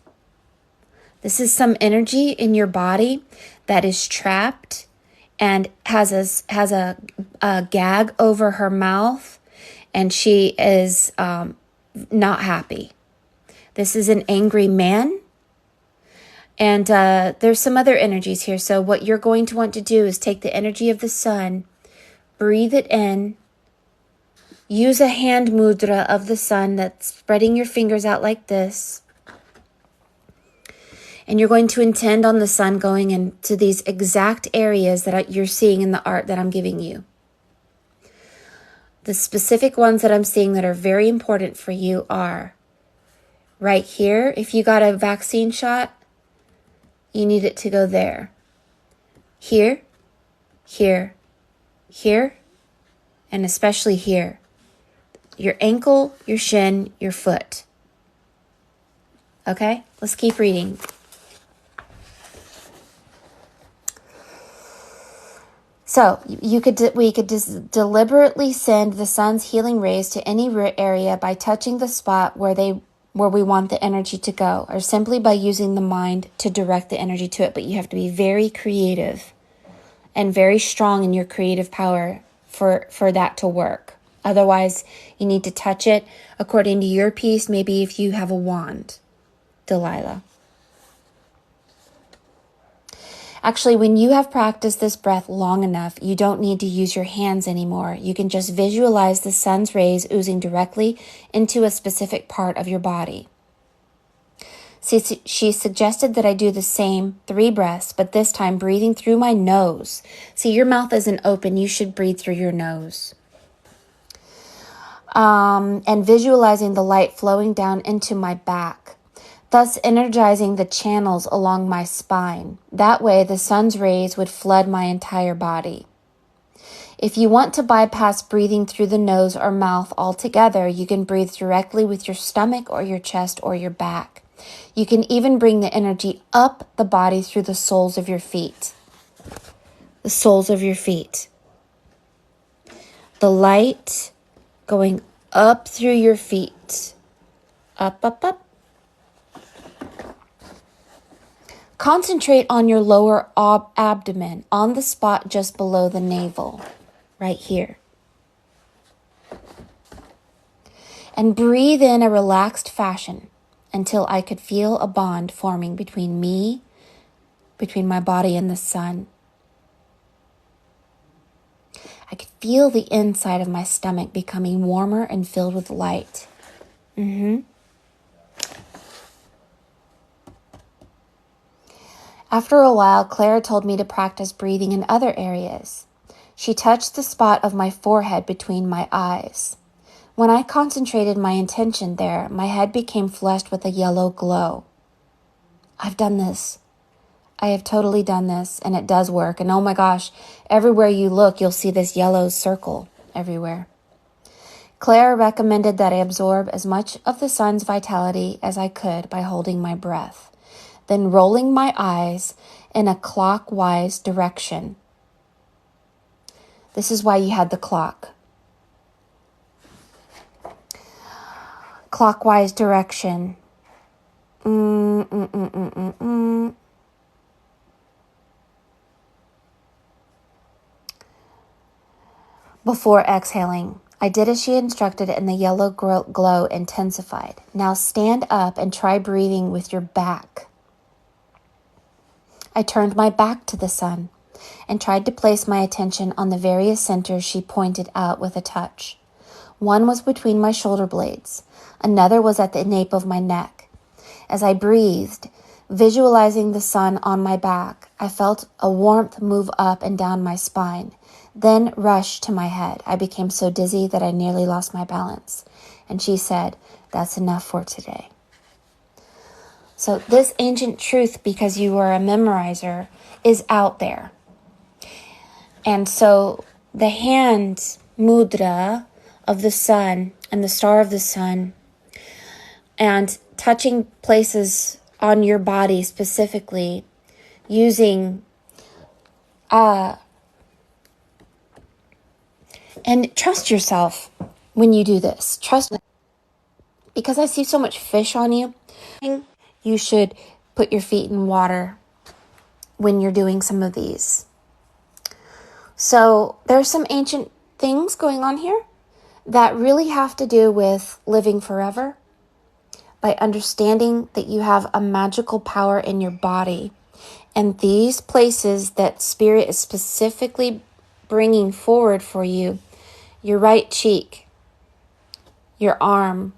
This is some energy in your body that is trapped and has a gag over her mouth, and she is not happy. This is an angry man, and there's some other energies here. So what you're going to want to do is take the energy of the sun, breathe it in, use a hand mudra of the sun that's spreading your fingers out like this. And you're going to intend on the sun going into these exact areas that you're seeing in the art that I'm giving you. The specific ones that I'm seeing that are very important for you are right here. If you got a vaccine shot, you need it to go there. Here, here, here, and especially here. Your ankle, your shin, your foot. Okay, let's keep reading. So we could deliberately send the sun's healing rays to any area by touching the spot where we want the energy to go, or simply by using the mind to direct the energy to it. But you have to be very creative and very strong in your creative power for that to work. Otherwise, you need to touch it according to your piece, maybe if you have a wand, Delilah. Actually, when you have practiced this breath long enough, you don't need to use your hands anymore. You can just visualize the sun's rays oozing directly into a specific part of your body. She suggested that I do the same 3 breaths, but this time breathing through my nose. See, your mouth isn't open. You should breathe through your nose. And visualizing the light flowing down into my back, thus energizing the channels along my spine. That way, the sun's rays would flood my entire body. If you want to bypass breathing through the nose or mouth altogether, you can breathe directly with your stomach or your chest or your back. You can even bring the energy up the body through the soles of your feet. The soles of your feet. The light going up through your feet. Up, up, up. Concentrate on your lower abdomen, on the spot just below the navel, right here. And breathe in a relaxed fashion until I could feel a bond forming between my body and the sun. I could feel the inside of my stomach becoming warmer and filled with light. After a while, Clara told me to practice breathing in other areas. She touched the spot of my forehead between my eyes. When I concentrated my intention there, my head became flushed with a yellow glow. I've done this. I have totally done this, and it does work. And oh my gosh, everywhere you look, you'll see this yellow circle everywhere. Clara recommended that I absorb as much of the sun's vitality as I could by holding my breath, then rolling my eyes in a clockwise direction. This is why you had the clock. Clockwise direction. Before exhaling, I did as she instructed and the yellow glow intensified. Now stand up and try breathing with your back. I turned my back to the sun and tried to place my attention on the various centers she pointed out with a touch. One was between my shoulder blades. Another was at the nape of my neck. As I breathed, visualizing the sun on my back, I felt a warmth move up and down my spine, then rush to my head. I became so dizzy that I nearly lost my balance. And she said, "That's enough for today." So this ancient truth, because you are a memorizer, is out there. And so the hand mudra of the sun and the star of the sun and touching places on your body specifically using and trust yourself when you do this. Trust, because I see so much fish on you. You should put your feet in water when you're doing some of these. So there's some ancient things going on here that really have to do with living forever, by understanding that you have a magical power in your body. And these places that Spirit is specifically bringing forward for you, your right cheek, your arm,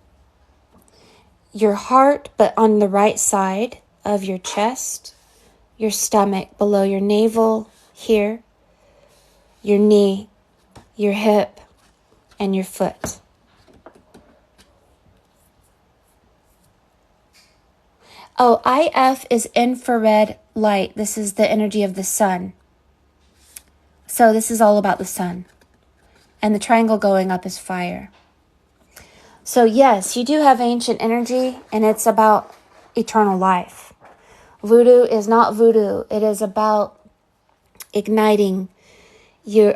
your heart, but on the right side of your chest, your stomach, below your navel, here, your knee, your hip, and your foot. Oh, IF is infrared light. This is the energy of the sun. So this is all about the sun. And the triangle going up is fire. So yes, you do have ancient energy, and it's about eternal life. Voodoo is not voodoo. It is about igniting your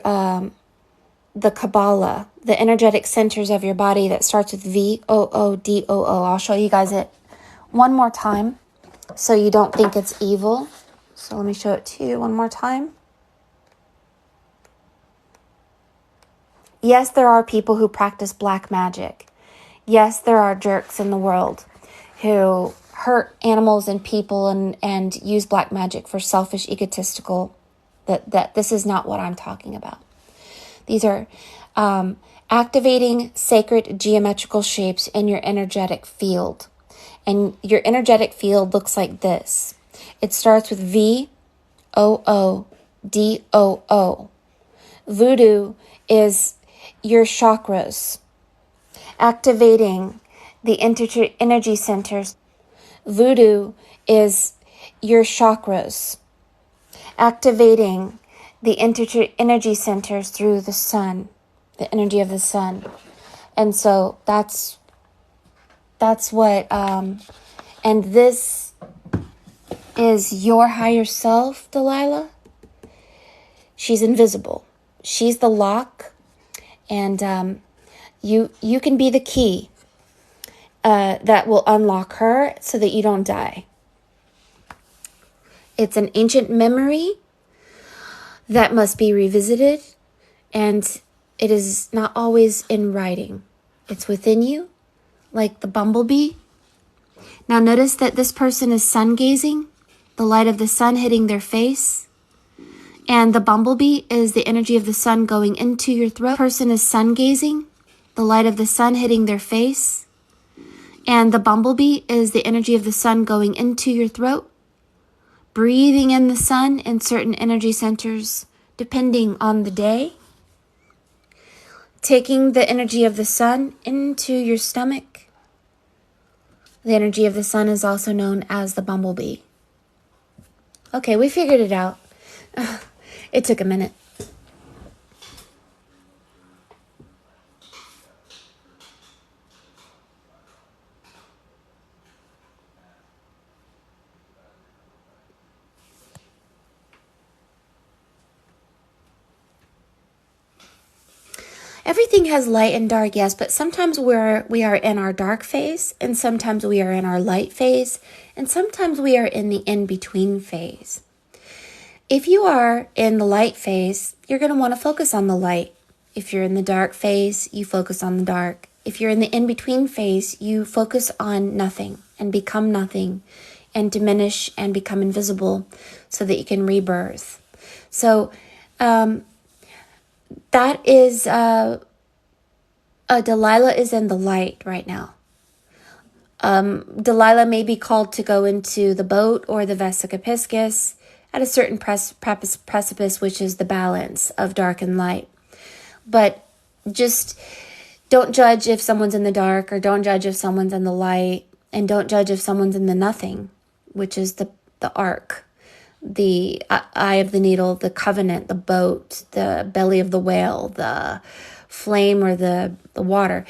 the Kabbalah, the energetic centers of your body that starts with VOODOO. I'll show you guys it one more time so you don't think it's evil. So let me show it to you one more time. Yes, there are people who practice black magic. Yes, there are jerks in the world who hurt animals and people and use black magic for selfish, egotistical. That this is not what I'm talking about. These are activating sacred geometrical shapes in your energetic field. And your energetic field looks like this. It starts with VOODOO. Voodoo is your chakras, activating the energy centers. Voodoo is your chakras, activating the energy centers through the sun, the energy of the sun. And so that's what, and this is your higher self, Delilah. She's invisible. She's the lock, and you can be the key that will unlock her so that you don't die. It's an ancient memory that must be revisited, and it is not always in writing. It's within you, like the bumblebee. Now notice that this person is sun gazing, the light of the sun hitting their face, and the bumblebee is the energy of the sun going into your throat. Person is sun gazing, the light of the sun hitting their face, and the bumblebee is the energy of the sun going into your throat. Breathing in the sun in certain energy centers, depending on the day. Taking the energy of the sun into your stomach. The energy of the sun is also known as the bumblebee. Okay, we figured it out. It took a minute. Everything has light and dark, yes, but sometimes we are in our dark phase, and sometimes we are in our light phase, and sometimes we are in the in-between phase. If you are in the light phase, you're going to want to focus on the light. If you're in the dark phase, you focus on the dark. If you're in the in-between phase, you focus on nothing and become nothing and diminish and become invisible so that you can rebirth. So that is, Delilah is in the light right now. Delilah may be called to go into the boat or the Vesica Piscis at a certain precipice, which is the balance of dark and light. But just don't judge if someone's in the dark, or don't judge if someone's in the light, and don't judge if someone's in the nothing, which is the ark, the eye of the needle, the covenant, the boat, the belly of the whale, the flame, or the water.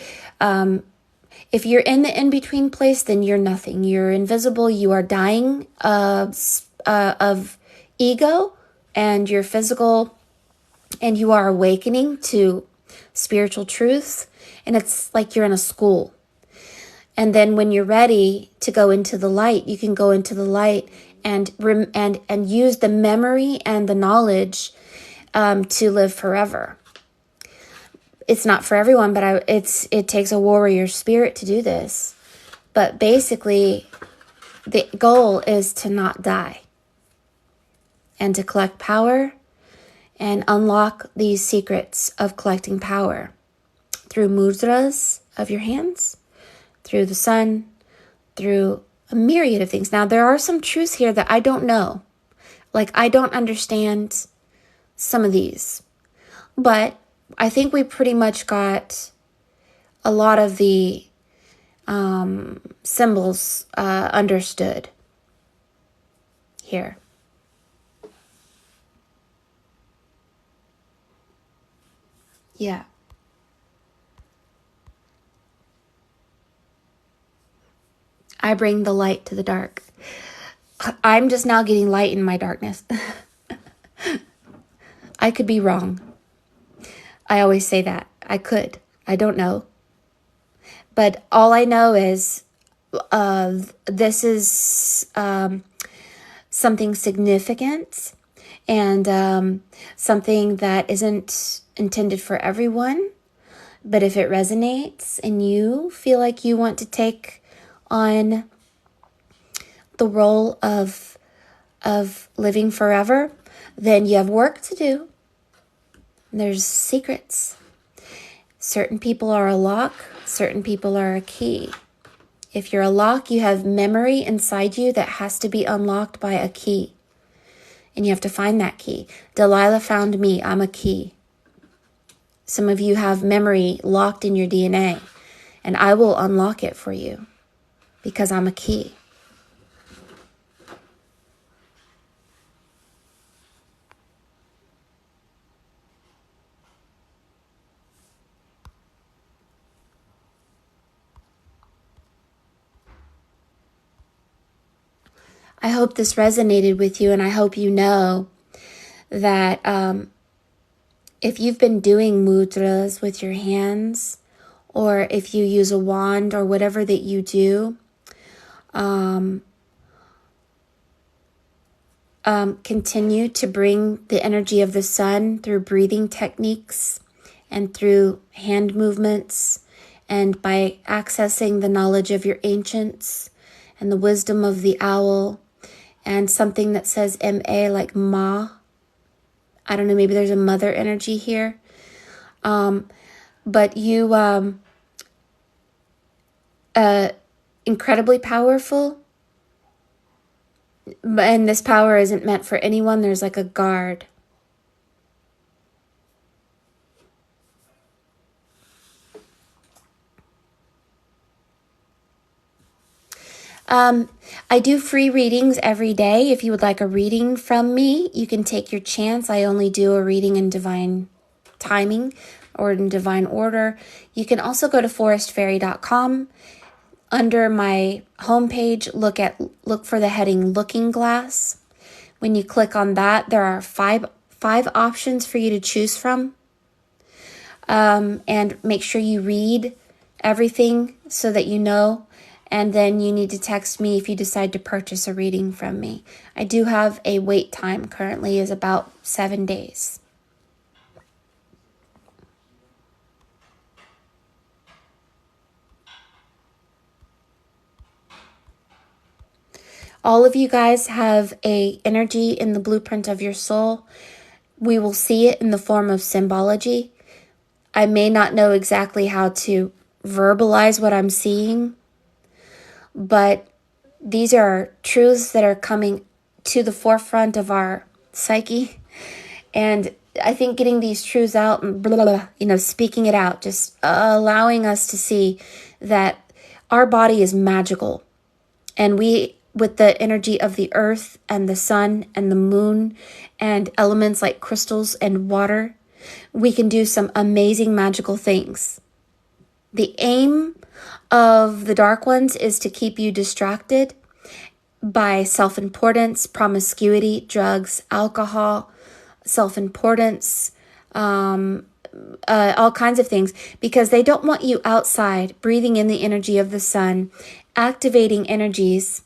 If you're in the in-between place, then you're nothing. You're invisible. You are dying of ego, and you're physical, and you are awakening to spiritual truth. And it's like you're in a school. And then when you're ready to go into the light, you can go into the light and use the memory and the knowledge to live forever. It's not for everyone, but it takes a warrior spirit to do this. But basically, the goal is to not die and to collect power and unlock these secrets of collecting power through mudras of your hands, through the sun, through a myriad of things. Now, there are some truths here that I don't know. Like, I don't understand some of these. But I think we pretty much got a lot of the symbols understood here. Yeah. I bring the light to the dark. I'm just now getting light in my darkness. I could be wrong. I always say that. I could. I don't know. But all I know is this is something significant, and something that isn't intended for everyone. But if it resonates and you feel like you want to take on the role of living forever, then you have work to do. There's secrets. Certain people are a lock, certain people are a key. If you're a lock, you have memory inside you that has to be unlocked by a key. And you have to find that key. Delilah found me. I'm a key. Some of you have memory locked in your DNA, and I will unlock it for you because I'm a key. I hope this resonated with you, and I hope you know that if you've been doing mudras with your hands, or if you use a wand or whatever that you do, continue to bring the energy of the sun through breathing techniques and through hand movements, and by accessing the knowledge of your ancients and the wisdom of the owl, and something that says M-A, like Ma. I don't know, maybe there's a mother energy here. But you, incredibly powerful. And this power isn't meant for anyone. There's like a guard. I do free readings every day. If you would like a reading from me, you can take your chance. I only do a reading in divine timing or in divine order. You can also go to forestfairy.com. Under my homepage, look for the heading Looking Glass. When you click on that, there are five options for you to choose from. And make sure you read everything so that you know. And then you need to text me if you decide to purchase a reading from me. I do have a wait time, currently is about 7 days. All of you guys have a energy in the blueprint of your soul. We will see it in the form of symbology. I may not know exactly how to verbalize what I'm seeing, but these are truths that are coming to the forefront of our psyche. And I think getting these truths out and blah, blah, blah, speaking it out, just allowing us to see that our body is magical. And we, with the energy of the earth and the sun and the moon and elements like crystals and water, we can do some amazing magical things. The aim of the dark ones is to keep you distracted by self-importance, promiscuity, drugs, alcohol, self-importance, all kinds of things, because they don't want you outside breathing in the energy of the sun, activating energies,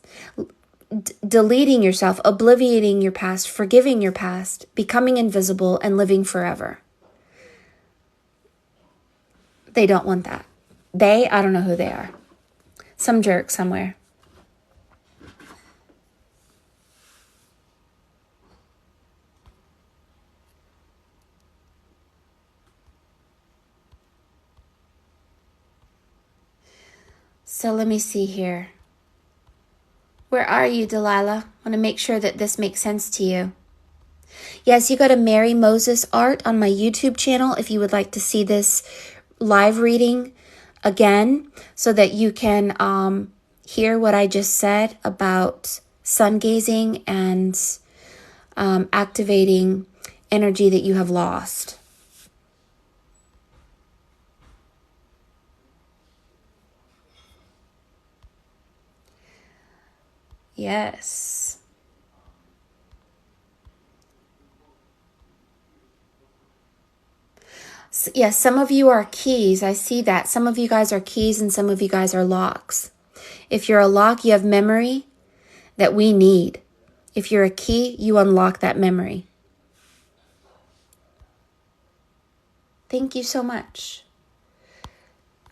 deleting yourself, obliviating your past, forgiving your past, becoming invisible, and living forever. They don't want that. I don't know who they are. Some jerk somewhere. So let me see here. Where are you, Delilah? I want to make sure that this makes sense to you. Yes, you go to Mary Moses Art on my YouTube channel if you would like to see this live reading again, so that you can hear what I just said about sun gazing and activating energy that you have lost. Yes. Yes, some of you are keys. I see that. Some of you guys are keys and some of you guys are locks. If you're a lock, you have memory that we need. If you're a key, you unlock that memory. Thank you so much.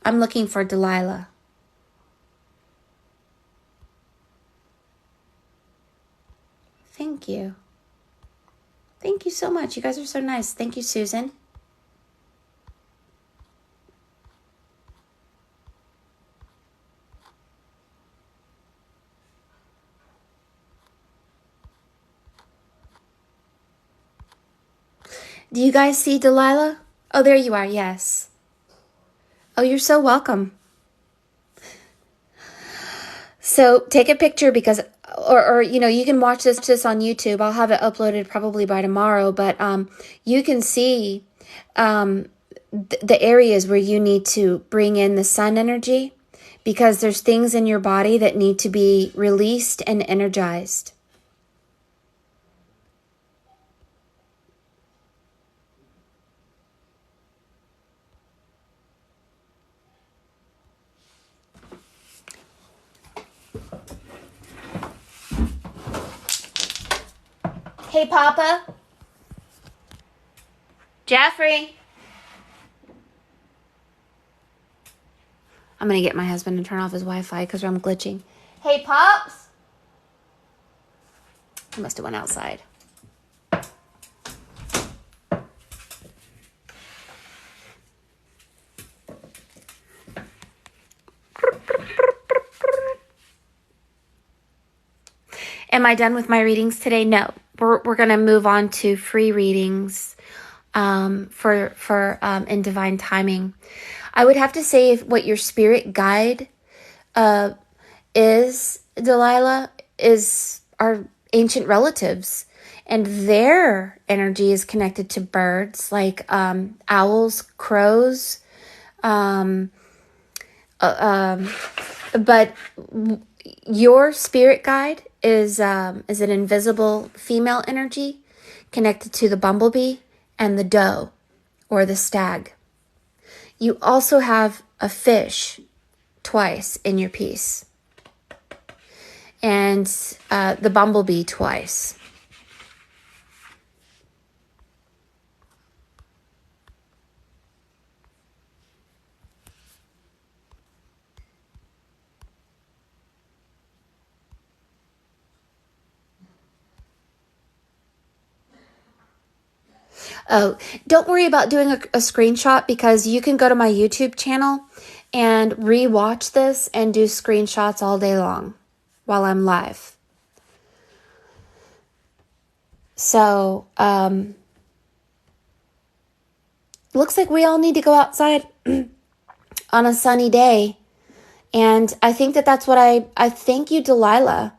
I'm looking for Delilah. Thank you. Thank you so much. You guys are so nice. Thank you, Susan. Do you guys see Delilah? Oh, there you are. Yes. Oh, you're so welcome. So take a picture because, or you can watch this on YouTube. I'll have it uploaded probably by tomorrow, but you can see the areas where you need to bring in the sun energy, because there's things in your body that need to be released and energized. Hey, Papa. Jeffrey. I'm going to get my husband to turn off his Wi-Fi because I'm glitching. Hey, Pops. He must have went outside. Am I done with my readings today? No. We're going to move on to free readings for in divine timing. I would have to say what your spirit guide is, Delilah, is our ancient relatives. And their energy is connected to birds like owls, crows. But your spirit guide is an invisible female energy connected to the bumblebee and the doe or the stag. You also have a fish twice in your piece, and the bumblebee twice. Oh, don't worry about doing a screenshot, because you can go to my YouTube channel and re-watch this and do screenshots all day long while I'm live. So, looks like we all need to go outside on a sunny day. And I think that's what I thank you, Delilah,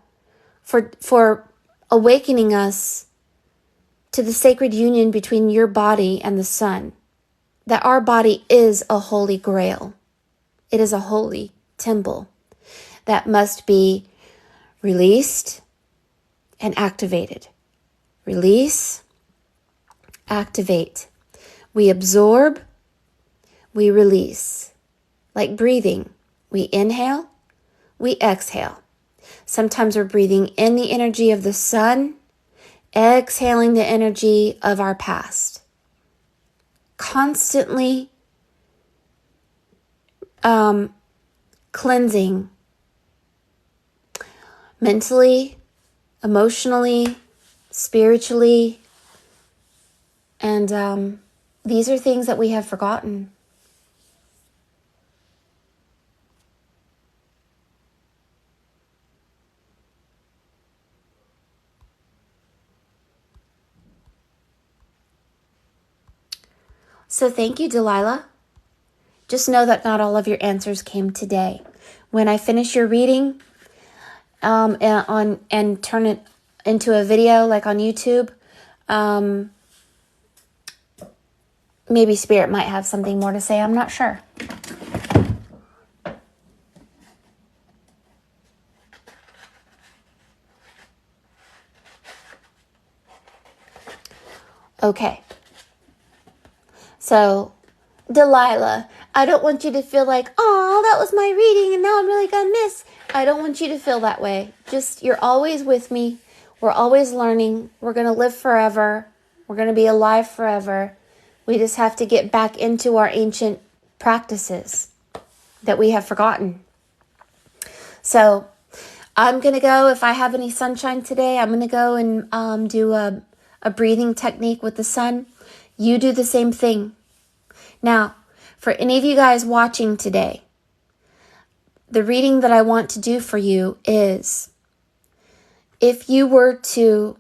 for awakening us to the sacred union between your body and the sun. That our body is a holy grail. It is a holy temple that must be released and activated. Release, activate. We absorb, we release. Like breathing. We inhale, we exhale. Sometimes we're breathing in the energy of the sun, exhaling the energy of our past. Constantly cleansing mentally, emotionally, spiritually, and these are things that we have forgotten. So thank you, Delilah. Just know that not all of your answers came today. When I finish your reading and turn it into a video like on YouTube, maybe Spirit might have something more to say. I'm not sure. Okay. So, Delilah, I don't want you to feel like, oh, that was my reading and now I'm really going to miss. I don't want you to feel that way. Just, you're always with me. We're always learning. We're going to live forever. We're going to be alive forever. We just have to get back into our ancient practices that we have forgotten. So, I'm going to go, if I have any sunshine today, I'm going to go and do a breathing technique with the sun. You do the same thing. Now, for any of you guys watching today, the reading that I want to do for you is, if you were to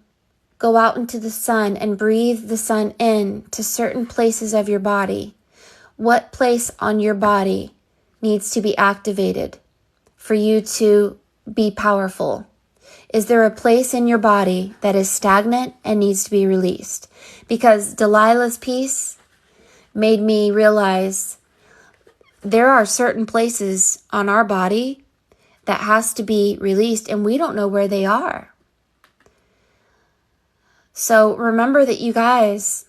go out into the sun and breathe the sun in to certain places of your body, what place on your body needs to be activated for you to be powerful? Is there a place in your body that is stagnant and needs to be released? Because Delilah's piece made me realize there are certain places on our body that has to be released and we don't know where they are. So remember that, you guys,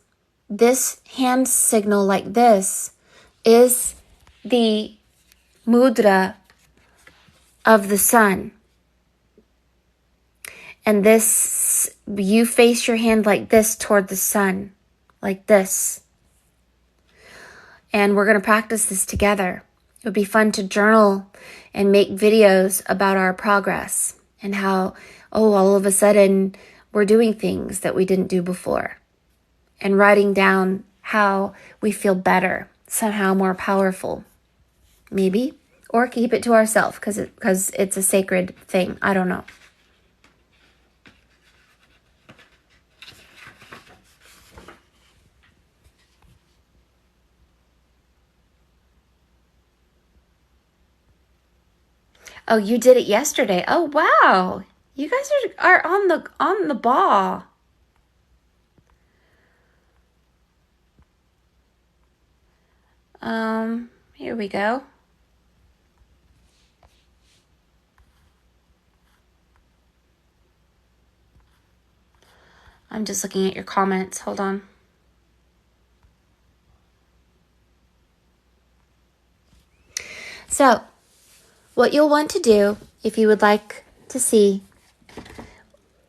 this hand signal like this is the mudra of the sun. And this, you face your hand like this toward the sun, like this. And we're going to practice this together. It would be fun to journal and make videos about our progress and how, all of a sudden we're doing things that we didn't do before. And writing down how we feel better, somehow more powerful, maybe. Or keep it to ourselves because it's a sacred thing. I don't know. Oh, you did it yesterday. Oh, wow. You guys are on the ball. Here we go. I'm just looking at your comments. Hold on. So, what you'll want to do, if you would like to see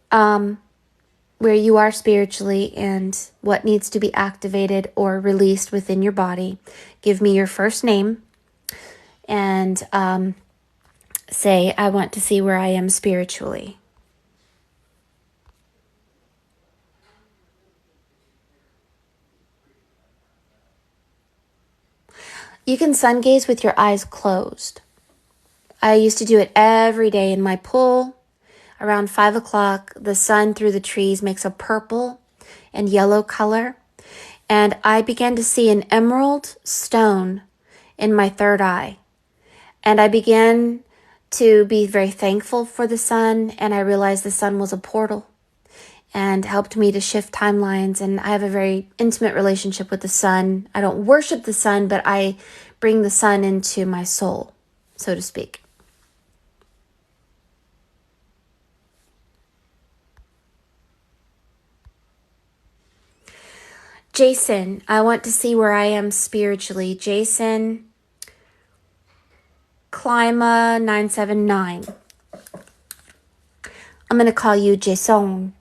where you are spiritually and what needs to be activated or released within your body, give me your first name and say, I want to see where I am spiritually. You can sun gaze with your eyes closed. I used to do it every day in my pool. Around 5 o'clock, the sun through the trees makes a purple and yellow color. And I began to see an emerald stone in my third eye. And I began to be very thankful for the sun. And I realized the sun was a portal and helped me to shift timelines. And I have a very intimate relationship with the sun. I don't worship the sun, but I bring the sun into my soul, so to speak. Jason, I want to see where I am spiritually. Jason, Clima 979. I'm going to call you Jason.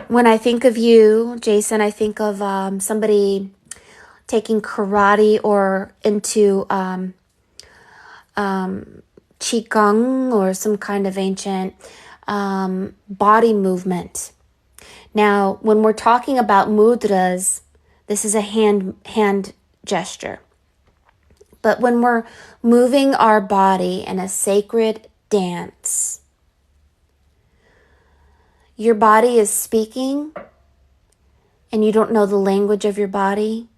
When I think of you, Jason, I think of somebody taking karate or into Qigong or some kind of ancient body movement. Now, when we're talking about mudras, this is a hand gesture. But when we're moving our body in a sacred dance, your body is speaking and you don't know the language of your body,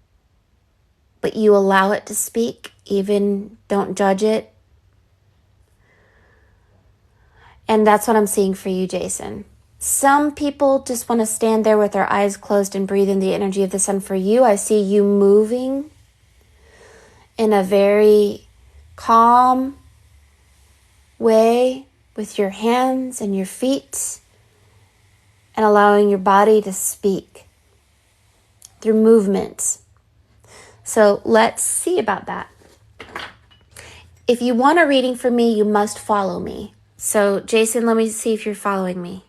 but you allow it to speak, even don't judge it. And that's what I'm seeing for you, Jason. Some people just want to stand there with their eyes closed and breathe in the energy of the sun. For you, I see you moving in a very calm way with your hands and your feet and allowing your body to speak through movement. So let's see about that. If you want a reading from me, you must follow me. So Jason, let me see if you're following me.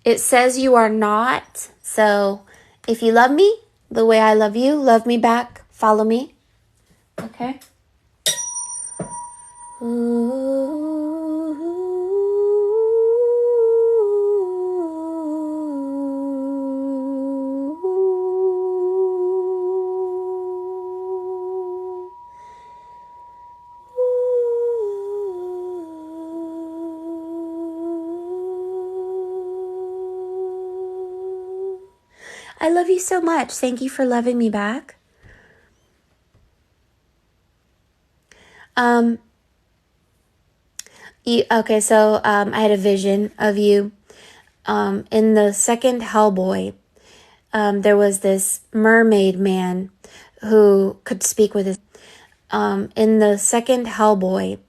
It says you are not. So if you love me the way I love you, love me back, follow me. Okay? I love you so much. Thank you for loving me back. I had a vision of you. In the second Hellboy, there was this mermaid man who could speak with his... in the second Hellboy,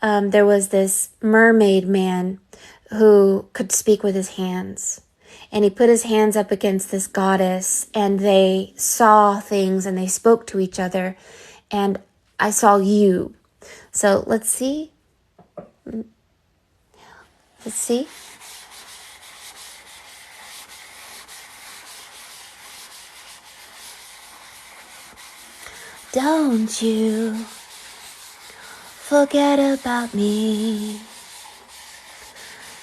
there was this mermaid man who could speak with his hands. And he put his hands up against this goddess and they saw things and they spoke to each other. And I saw you. So let's see. Let's see. Don't you forget about me.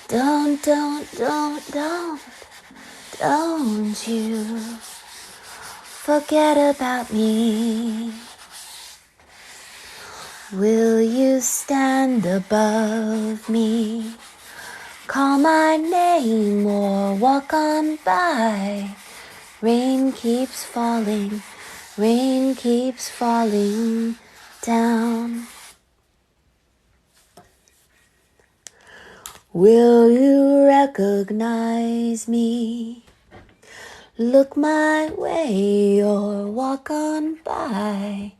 Don't you forget about me. Will you stand above me? Call my name or walk on by. Rain keeps falling down. Will you recognize me? Look my way or walk on by.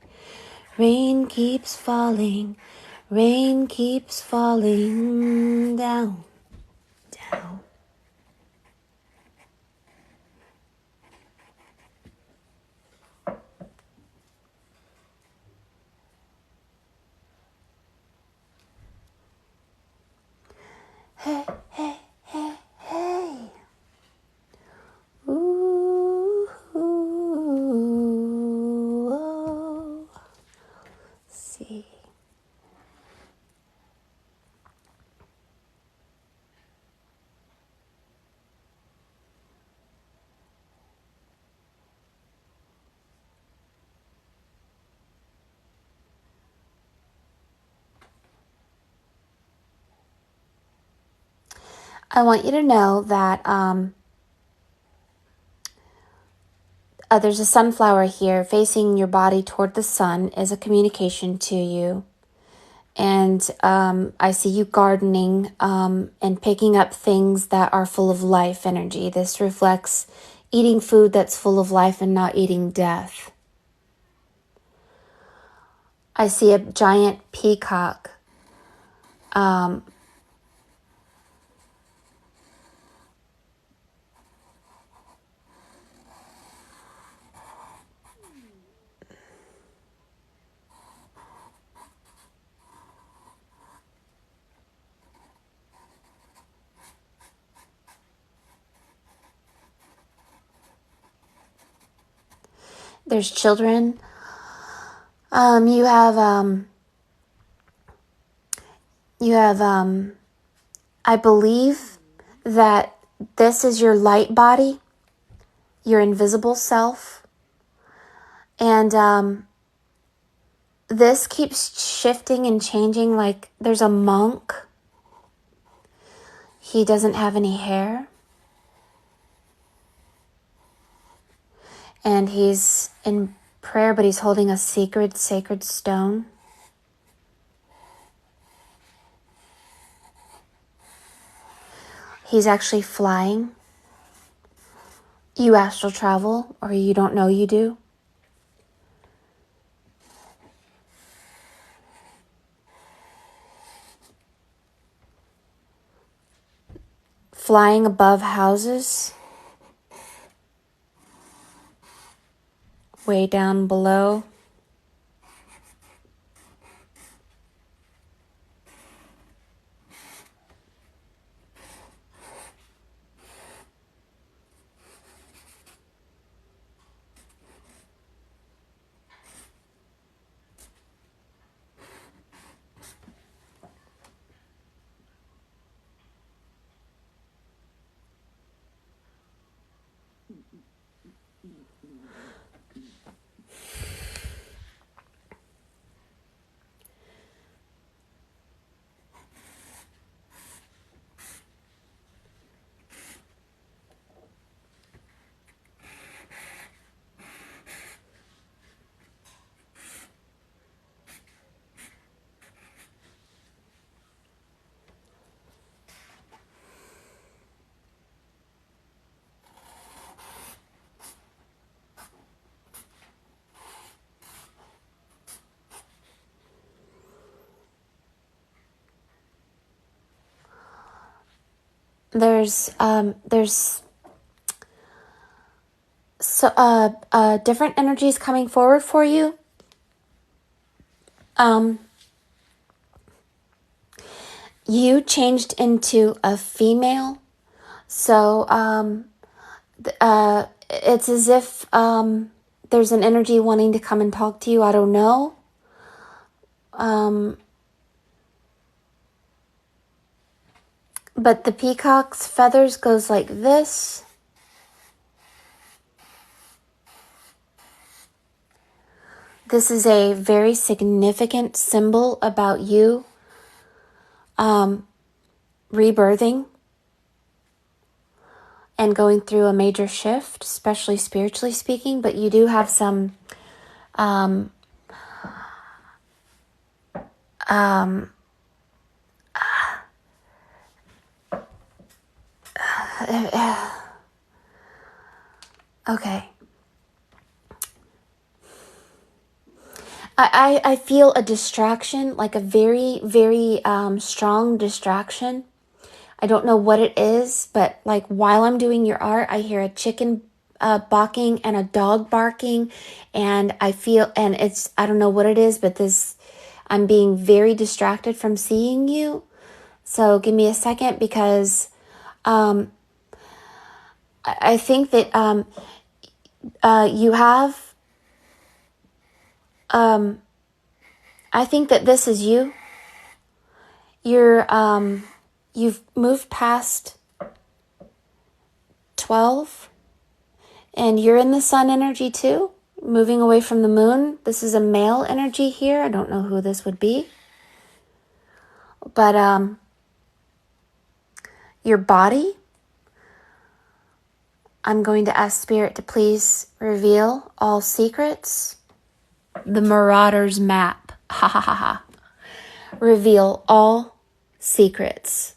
Rain keeps falling down. Hey, hey, hey, hey. Ooh, oh. See. I want you to know that there's a sunflower here facing your body toward the sun is a communication to you. And I see you gardening and picking up things that are full of life energy. This reflects eating food that's full of life and not eating death. I see a giant peacock. There's children. You have I believe that this is your light body, your invisible self. And this keeps shifting and changing. Like there's a monk. He doesn't have any hair. And he's in prayer, but he's holding a sacred stone. He's actually flying. You astral travel, or you don't know you do. Flying above houses. Way down below. There's different energies coming forward for you. You changed into a female, so it's as if there's an energy wanting to come and talk to you. I don't know. But the peacock's feathers goes like this. This is a very significant symbol about you rebirthing and going through a major shift, especially spiritually speaking, but you do have some okay. I feel a distraction, like a very, very strong distraction. I don't know what it is, but like while I'm doing your art, I hear a chicken barking and a dog barking, and I don't know what it is, but I'm being very distracted from seeing you. So give me a second, because I think that you have, I think that this is you. You've moved past 12, and you're in the sun energy too, moving away from the moon. This is a male energy here. I don't know who this would be, but your body. I'm going to ask Spirit to please reveal all secrets. The Marauder's map. Ha ha ha ha. Reveal all secrets.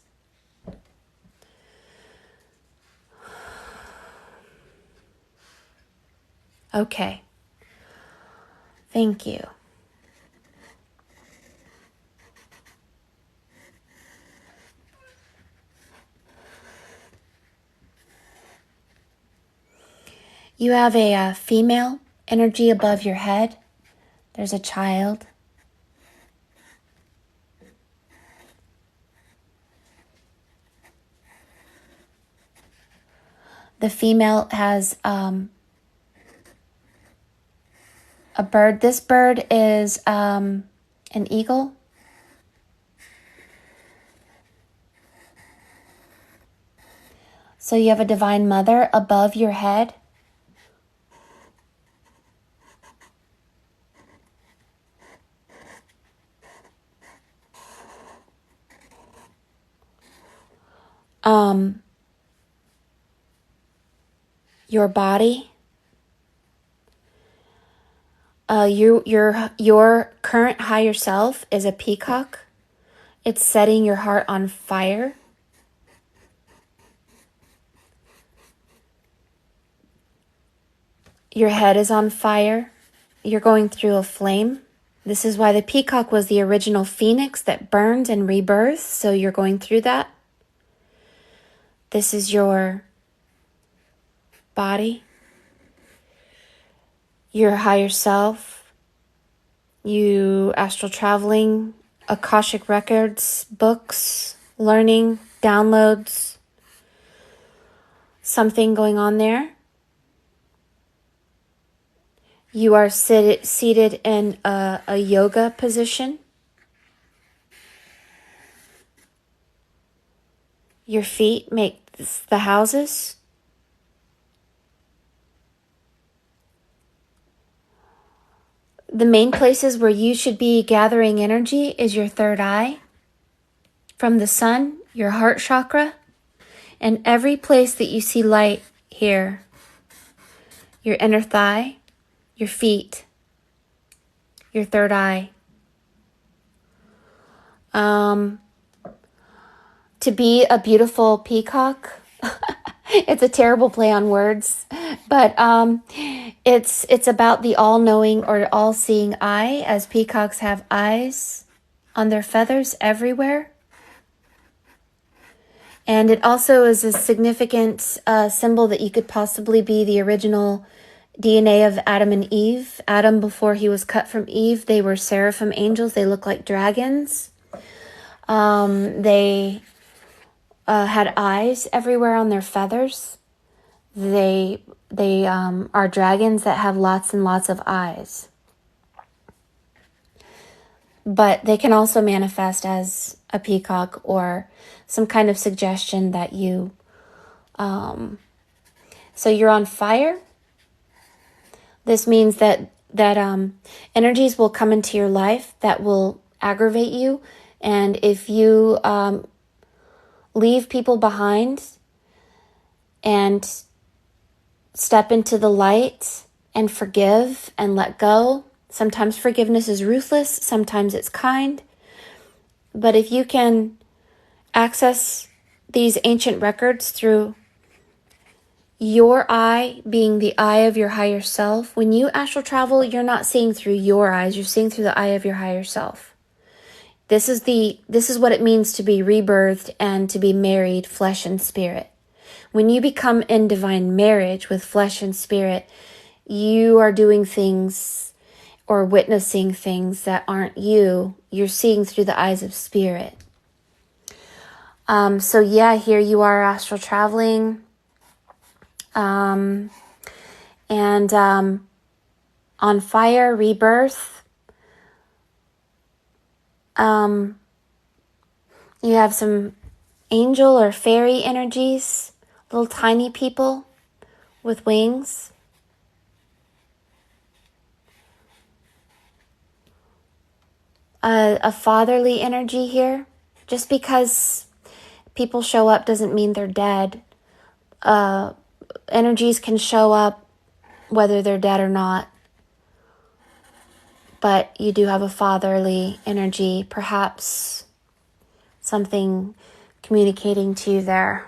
Okay. Thank you. You have a female energy above your head. There's a child. The female has a bird. This bird is an eagle. So you have a divine mother above your head. Your body. Your current higher self is a peacock. It's setting your heart on fire. Your head is on fire. You're going through a flame. This is why the peacock was the original phoenix that burned and rebirthed. So you're going through that. This is your body, your higher self, you astral traveling, Akashic records, books, learning, downloads, something going on there. You are seated in a yoga position. Your feet make the houses. The main places where you should be gathering energy is your third eye, from the sun, your heart chakra, and every place that you see light here. Your inner thigh, your feet, your third eye. To be a beautiful peacock, it's a terrible play on words, but it's about the all-knowing or all-seeing eye, as peacocks have eyes on their feathers everywhere. And it also is a significant symbol that you could possibly be the original DNA of Adam and Eve. Adam, before he was cut from Eve, they were seraphim angels. They look like dragons. They had eyes everywhere on their feathers. They are dragons that have lots and lots of eyes. But they can also manifest as a peacock or some kind of suggestion that you... So you're on fire. This means that energies will come into your life that will aggravate you. And if you leave people behind and step into the light and forgive and let go. Sometimes forgiveness is ruthless, sometimes it's kind. But if you can access these ancient records through your eye being the eye of your higher self, when you astral travel, you're not seeing through your eyes, you're seeing through the eye of your higher self. This is what it means to be rebirthed and to be married, flesh and spirit. When you become in divine marriage with flesh and spirit, you are doing things or witnessing things that aren't you. You're seeing through the eyes of spirit. So yeah, here you are astral traveling. And on fire, rebirth. You have some angel or fairy energies, little tiny people with wings. A fatherly energy here, just because people show up doesn't mean they're dead. Energies can show up whether they're dead or not. But you do have a fatherly energy, perhaps something communicating to you there.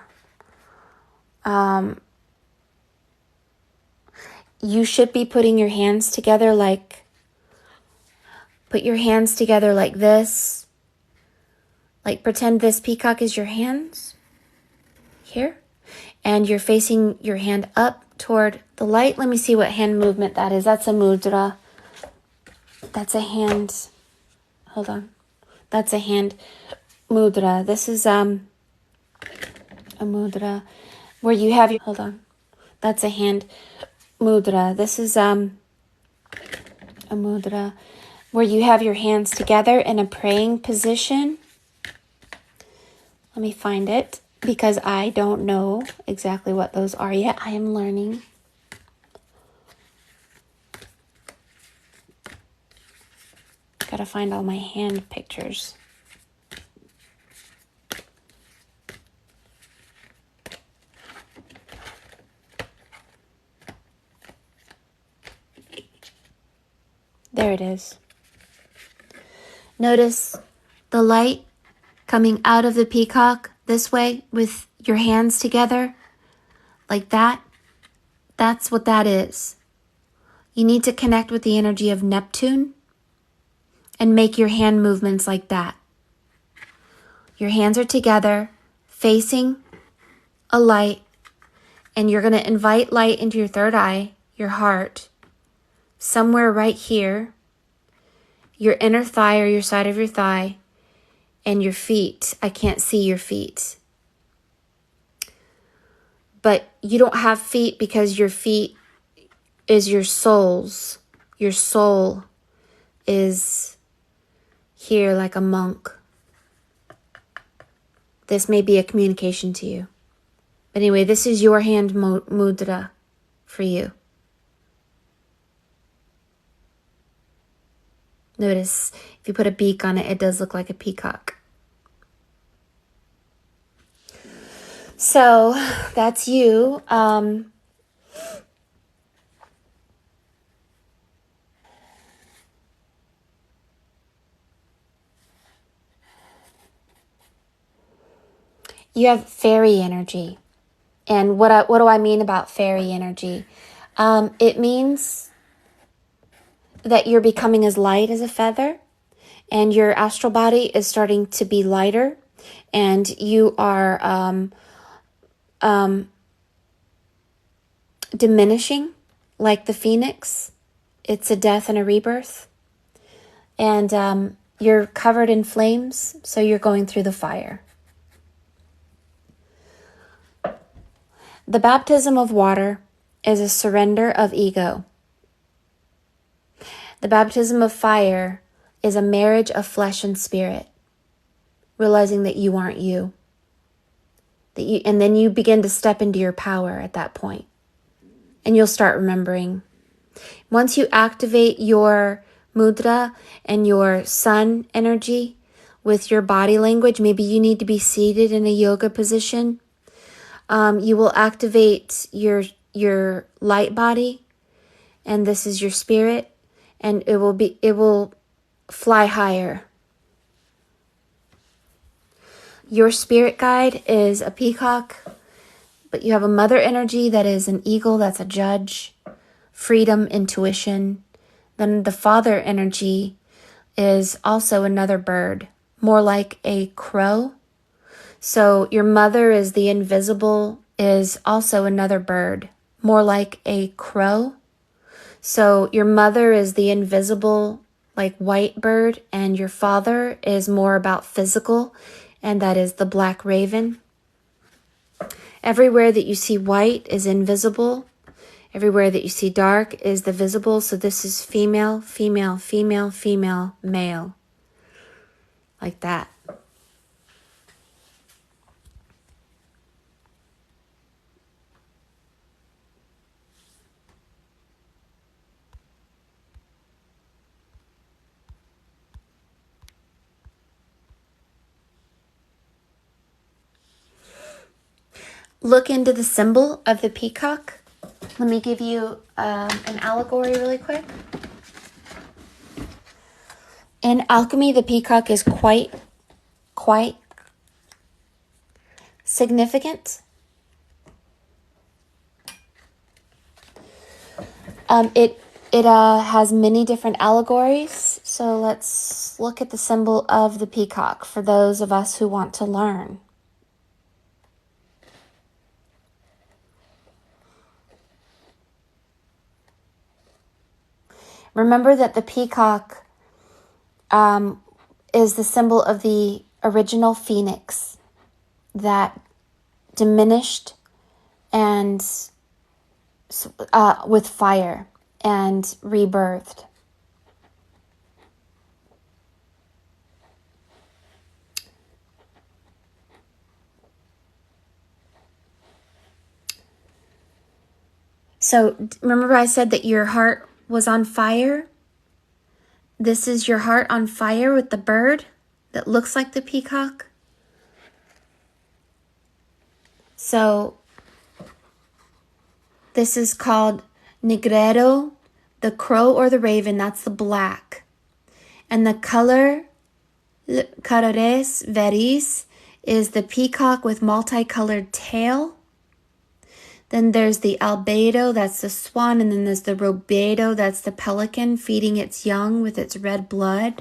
You should be putting your hands together put your hands together like this. Like pretend this peacock is your hands here. And you're facing your hand up toward the light. Let me see what hand movement that is. That's a mudra. That's a hand. Hold on. That's a hand mudra. This is a mudra where you have your, hold on. That's a hand mudra. This is a mudra where you have your hands together in a praying position. Let me find it because I don't know exactly what those are yet. I am learning. Gotta find all my hand pictures. There it is. Notice the light coming out of the peacock this way with your hands together like that. That's what that is. You need to connect with the energy of Neptune and make your hand movements like that. Your hands are together, facing a light, and you're going to invite light into your third eye, your heart, somewhere right here, your inner thigh or your side of your thigh, and your feet. I can't see your feet. But you don't have feet because your feet is your soul's. Your soul is here like a monk. This may be a communication to you. But anyway, this is your hand mudra for you. Notice if you put a beak on it, it does look like a peacock. So that's you. You have fairy energy. And what do I mean about fairy energy? It means that you're becoming as light as a feather, and your astral body is starting to be lighter, and you are diminishing like the phoenix. It's a death and a rebirth. And you're covered in flames, so you're going through the fire. The baptism of water is a surrender of ego. The baptism of fire is a marriage of flesh and spirit, realizing that you aren't you. And then you begin to step into your power at that point. And you'll start remembering. Once you activate your mudra and your sun energy with your body language, maybe you need to be seated in a yoga position. You will activate your light body, and this is your spirit, and it will fly higher. Your spirit guide is a peacock, but you have a mother energy that is an eagle, that's a judge, freedom, intuition. Then the father energy is also another bird, more like a crow. So your mother is the invisible, is also another bird, more like a crow. So your mother is the invisible, like white bird, and your father is more about physical, and that is the black raven. Everywhere that you see white is invisible. Everywhere that you see dark is the visible. So this is female, female, female, female, male. Like that. look into the symbol of the peacock, let me give you an allegory really quick. In alchemy, the peacock is quite significant. It has many different allegories. So let's look at the symbol of the peacock for those of us who want to learn. Remember that the peacock is the symbol of the original phoenix that diminished and with fire and rebirthed. So remember I said that your heart was on fire? This is your heart on fire with the bird that looks like the peacock. So this is called Negrero, the crow or the raven, that's the black. And the color, Colores Veris, is the peacock with multicolored tail. Then there's the albedo, that's the swan, and then there's the robedo, that's the pelican feeding its young with its red blood.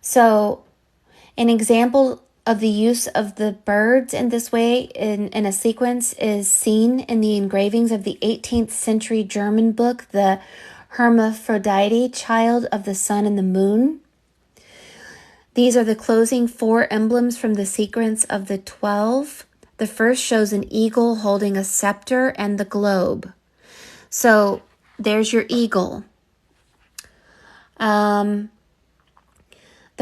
So an example of the use of the birds in this way in a sequence is seen in the engravings of the 18th century German book, the Hermaphrodite, Child of the Sun and the Moon. These are the closing 4 emblems from the sequence of the 12. The first shows an eagle holding a scepter and the globe. So there's your eagle. The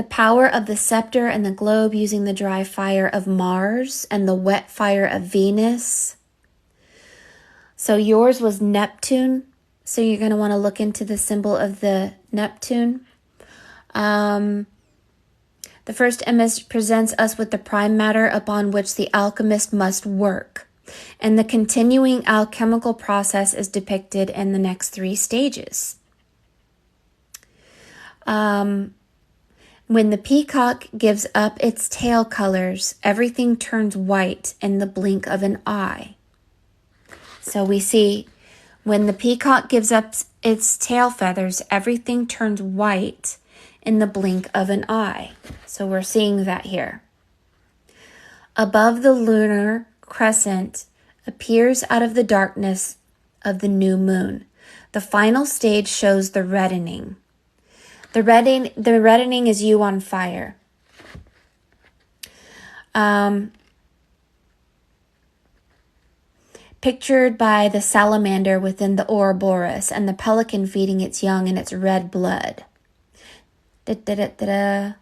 power of the scepter and the globe using the dry fire of Mars and the wet fire of Venus. So yours was Neptune. So you're going to want to look into the symbol of the Neptune. The first image presents us with the prime matter upon which the alchemist must work. And the continuing alchemical process is depicted in the next 3 stages. When the peacock gives up its tail colors, everything turns white in the blink of an eye. So we see when the peacock gives up its tail feathers, everything turns white in the blink of an eye. So we're seeing that here. Above the lunar crescent appears out of the darkness of the new moon. The final stage shows the reddening. The reddening is you on fire. Pictured by the salamander within the Ouroboros and the pelican feeding its young in its red blood. Da-da-da-da-da.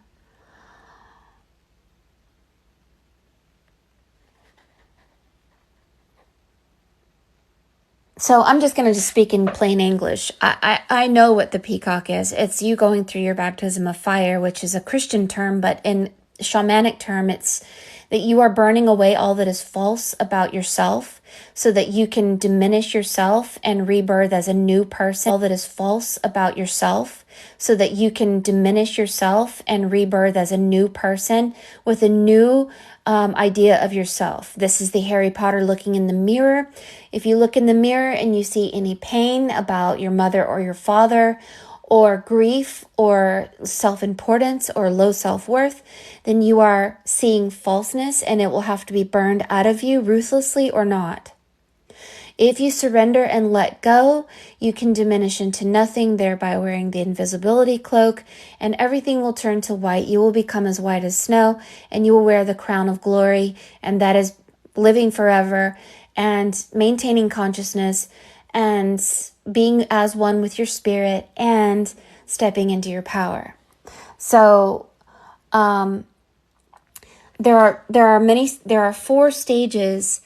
So I'm just going to speak in plain English. I know what the peacock is. It's you going through your baptism of fire, which is a Christian term, but in shamanic term, it's that you are burning away all that is false about yourself so that you can diminish yourself and rebirth as a new person. All that is false about yourself so that you can diminish yourself and rebirth as a new person with a new idea of yourself. This is the Harry Potter looking in the mirror. If you look in the mirror and you see any pain about your mother or your father, or grief or self-importance or low self-worth, then you are seeing falseness and it will have to be burned out of you ruthlessly or not. If you surrender and let go, you can diminish into nothing, thereby wearing the invisibility cloak, and everything will turn to white. You will become as white as snow, and you will wear the crown of glory, and that is living forever and maintaining consciousness and being as one with your spirit and stepping into your power. So there are 4 stages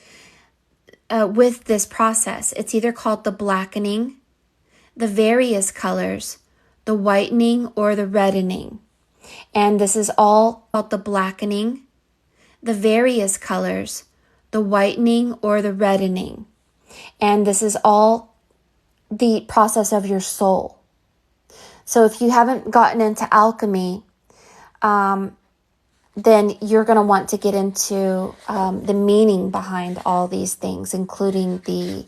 with this process. It's either called the blackening, the various colors, the whitening, or the reddening. And this is all called the blackening, the various colors, the whitening, or the reddening. And this is all the process of your soul. So if you haven't gotten into alchemy, then you're going to want to get into the meaning behind all these things, including the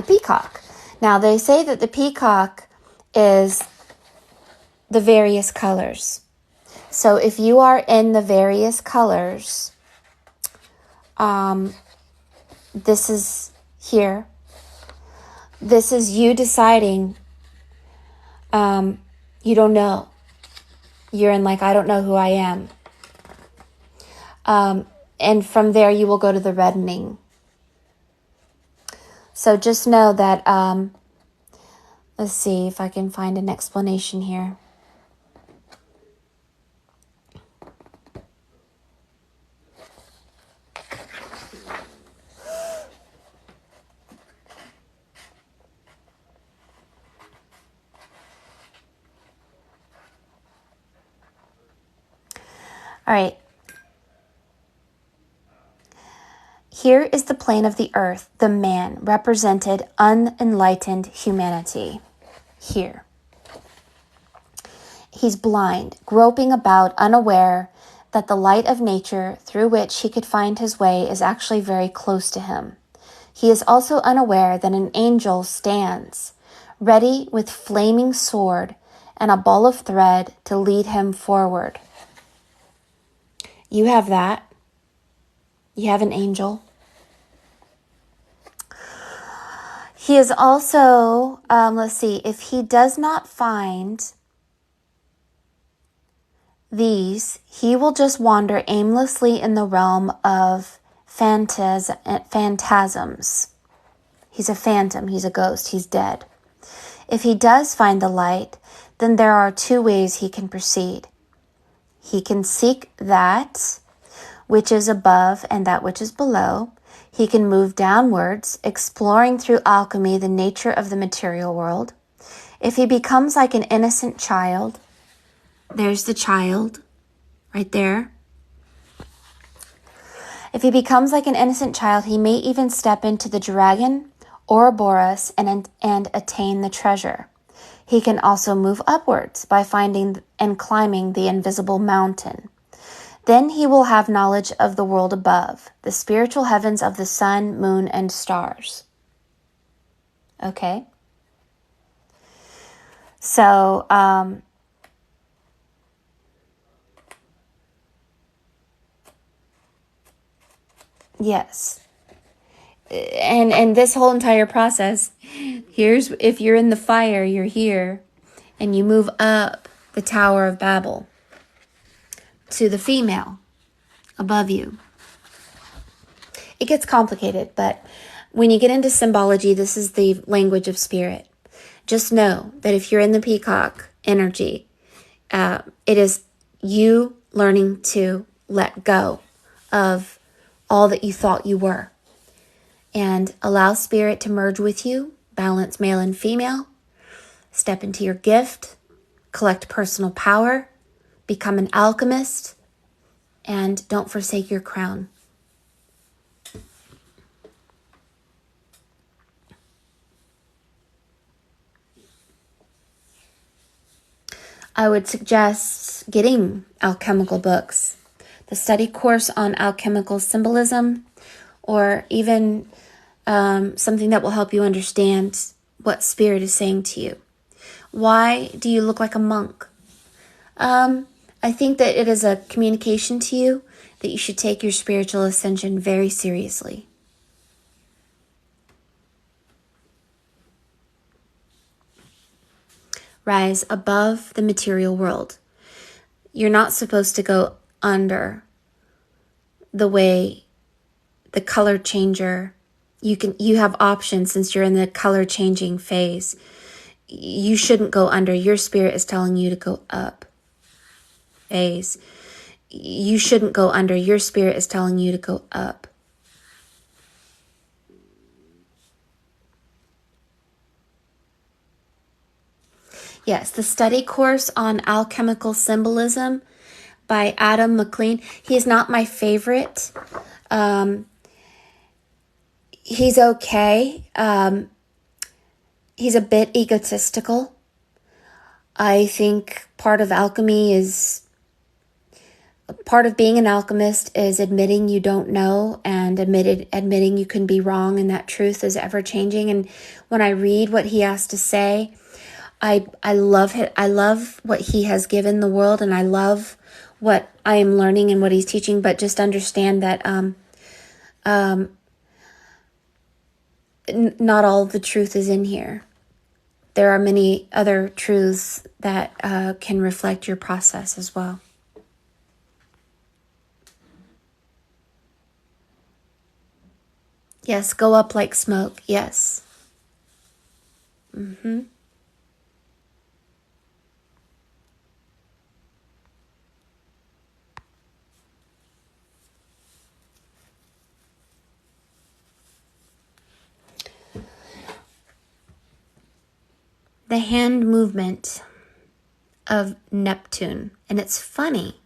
peacock. Now, they say that the peacock is the various colors. So if you are in the various colors, this is here. This is you deciding, you don't know. You're in like, I don't know who I am. And from there, you will go to the reddening. So just know that, let's see if I can find an explanation here. All right. Here is the plane of the earth, the man, represented unenlightened humanity. Here. He's blind, groping about, unaware that the light of nature through which he could find his way is actually very close to him. He is also unaware that an angel stands, ready with flaming sword and a ball of thread to lead him forward. You have that. You have an angel. He is also, let's see, if he does not find these, he will just wander aimlessly in the realm of phantasms. He's a phantom, he's a ghost, he's dead. If he does find the light, then there are two ways he can proceed. He can seek that which is above and that which is below. He can move downwards, exploring through alchemy the nature of the material world. If he becomes like an innocent child, there's the child right there. If he becomes like an innocent child, he may even step into the dragon Ouroboros and attain the treasure. He can also move upwards by finding and climbing the invisible mountain. Then he will have knowledge of the world above, the spiritual heavens of the sun, moon, and stars. Okay? So, yes. And this whole entire process, here's, if you're in the fire, you're here, and you move up the Tower of Babel to the female above you. It gets complicated, but when you get into symbology, this is the language of spirit. Just know that if you're in the peacock energy, it is you learning to let go of all that you thought you were and allow spirit to merge with you, balance male and female, step into your gift, collect personal power, become an alchemist, and don't forsake your crown. I would suggest getting alchemical books, the study course on alchemical symbolism, or even something that will help you understand what spirit is saying to you. Why do you look like a monk? I think that it is a communication to you that you should take your spiritual ascension very seriously. Rise above the material world. You're not supposed to go under the way the color changer. You have options since you're in the color changing phase. You shouldn't go under. Your spirit is telling you to go up. Phase. You shouldn't go under. Your spirit is telling you to go up. Yes, the study course on alchemical symbolism by Adam McLean. He is not my favorite. he's okay. He's a bit egotistical. I think part of being an alchemist is admitting you don't know, and admitting you can be wrong, and that truth is ever changing. And when I read what he has to say, I love it. I love what he has given the world, and I love what I am learning and what he's teaching. But just understand that not all the truth is in here. There are many other truths that can reflect your process as well. Yes, go up like smoke. Yes. Mm-hmm. The hand movement of Neptune. And it's funny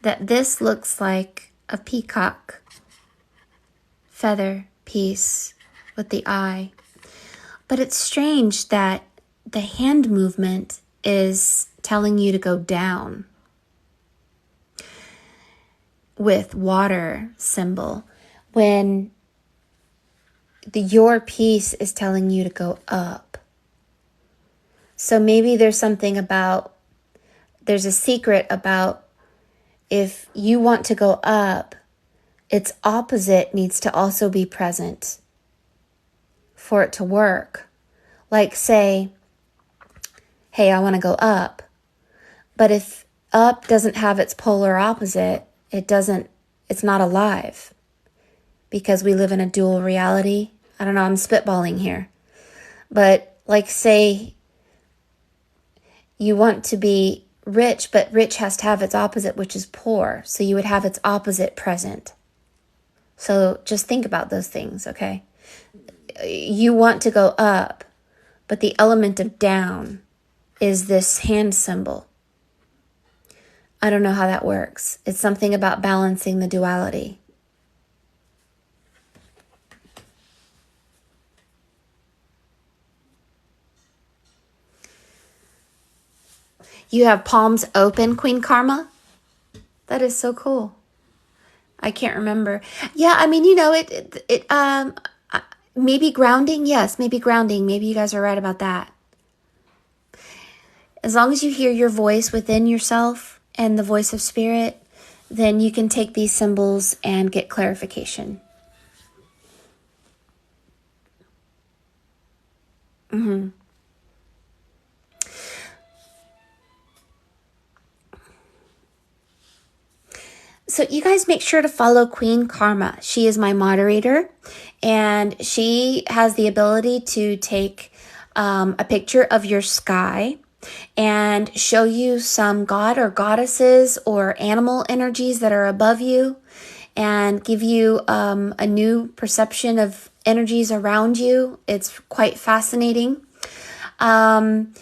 that this looks like a peacock feather piece with the eye. But it's strange that the hand movement is telling you to go down with water symbol when your piece is telling you to go up. So maybe there's a secret about if you want to go up, its opposite needs to also be present for it to work. Like say, hey, I want to go up. But if up doesn't have its polar opposite, it's not alive, because we live in a dual reality. I don't know, I'm spitballing here. But like say you want to be rich, but rich has to have its opposite, which is poor. So you would have its opposite present. So just think about those things, okay? You want to go up, but the element of down is this hand symbol. I don't know how that works. It's something about balancing the duality. You have palms open, Queen Karma? That is so cool. I can't remember. Yeah, I mean, maybe grounding. Yes, maybe grounding. Maybe you guys are right about that. As long as you hear your voice within yourself and the voice of spirit, then you can take these symbols and get clarification. Mm-hmm. So you guys make sure to follow Queen Karma. She is my moderator, and she has the ability to take a picture of your sky and show you some god or goddesses or animal energies that are above you, and give you a new perception of energies around you. It's quite fascinating. And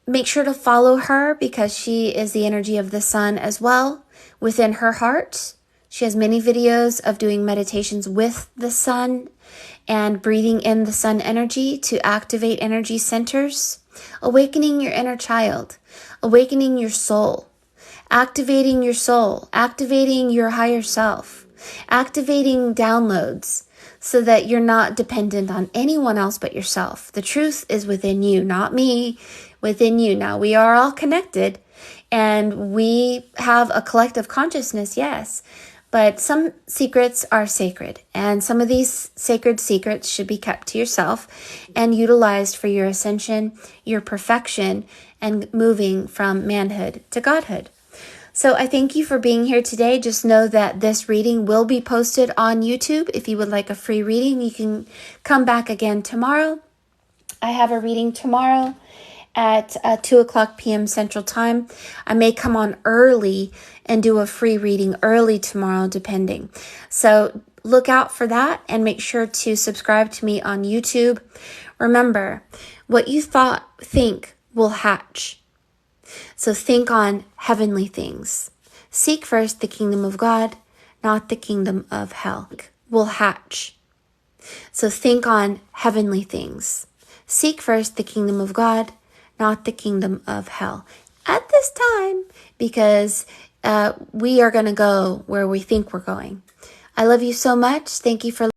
make sure to follow her, because she is the energy of the sun as well within her heart. She has many videos of doing meditations with the sun and breathing in the sun energy to activate energy centers, awakening your inner child, awakening your soul, activating your higher self, activating downloads so that you're not dependent on anyone else but yourself. The truth is within you, not me, within you. Now, we are all connected and we have a collective consciousness, yes, but some secrets are sacred, and some of these sacred secrets should be kept to yourself and utilized for your ascension, your perfection, and moving from manhood to godhood. So I thank you for being here today. Just know that this reading will be posted on YouTube. If you would like a free reading, you can come back again tomorrow. I have a reading tomorrow at 2 o'clock p.m. Central Time. I may come on early and do a free reading early tomorrow, depending. So look out for that, and make sure to subscribe to me on YouTube. Remember, what you think will hatch. So think on heavenly things. Seek first the kingdom of God, not the kingdom of hell. will hatch. So think on heavenly things. Seek first the kingdom of God, not the kingdom of hell. At this time, because we are going to go where we think we're going. I love you so much. Thank you for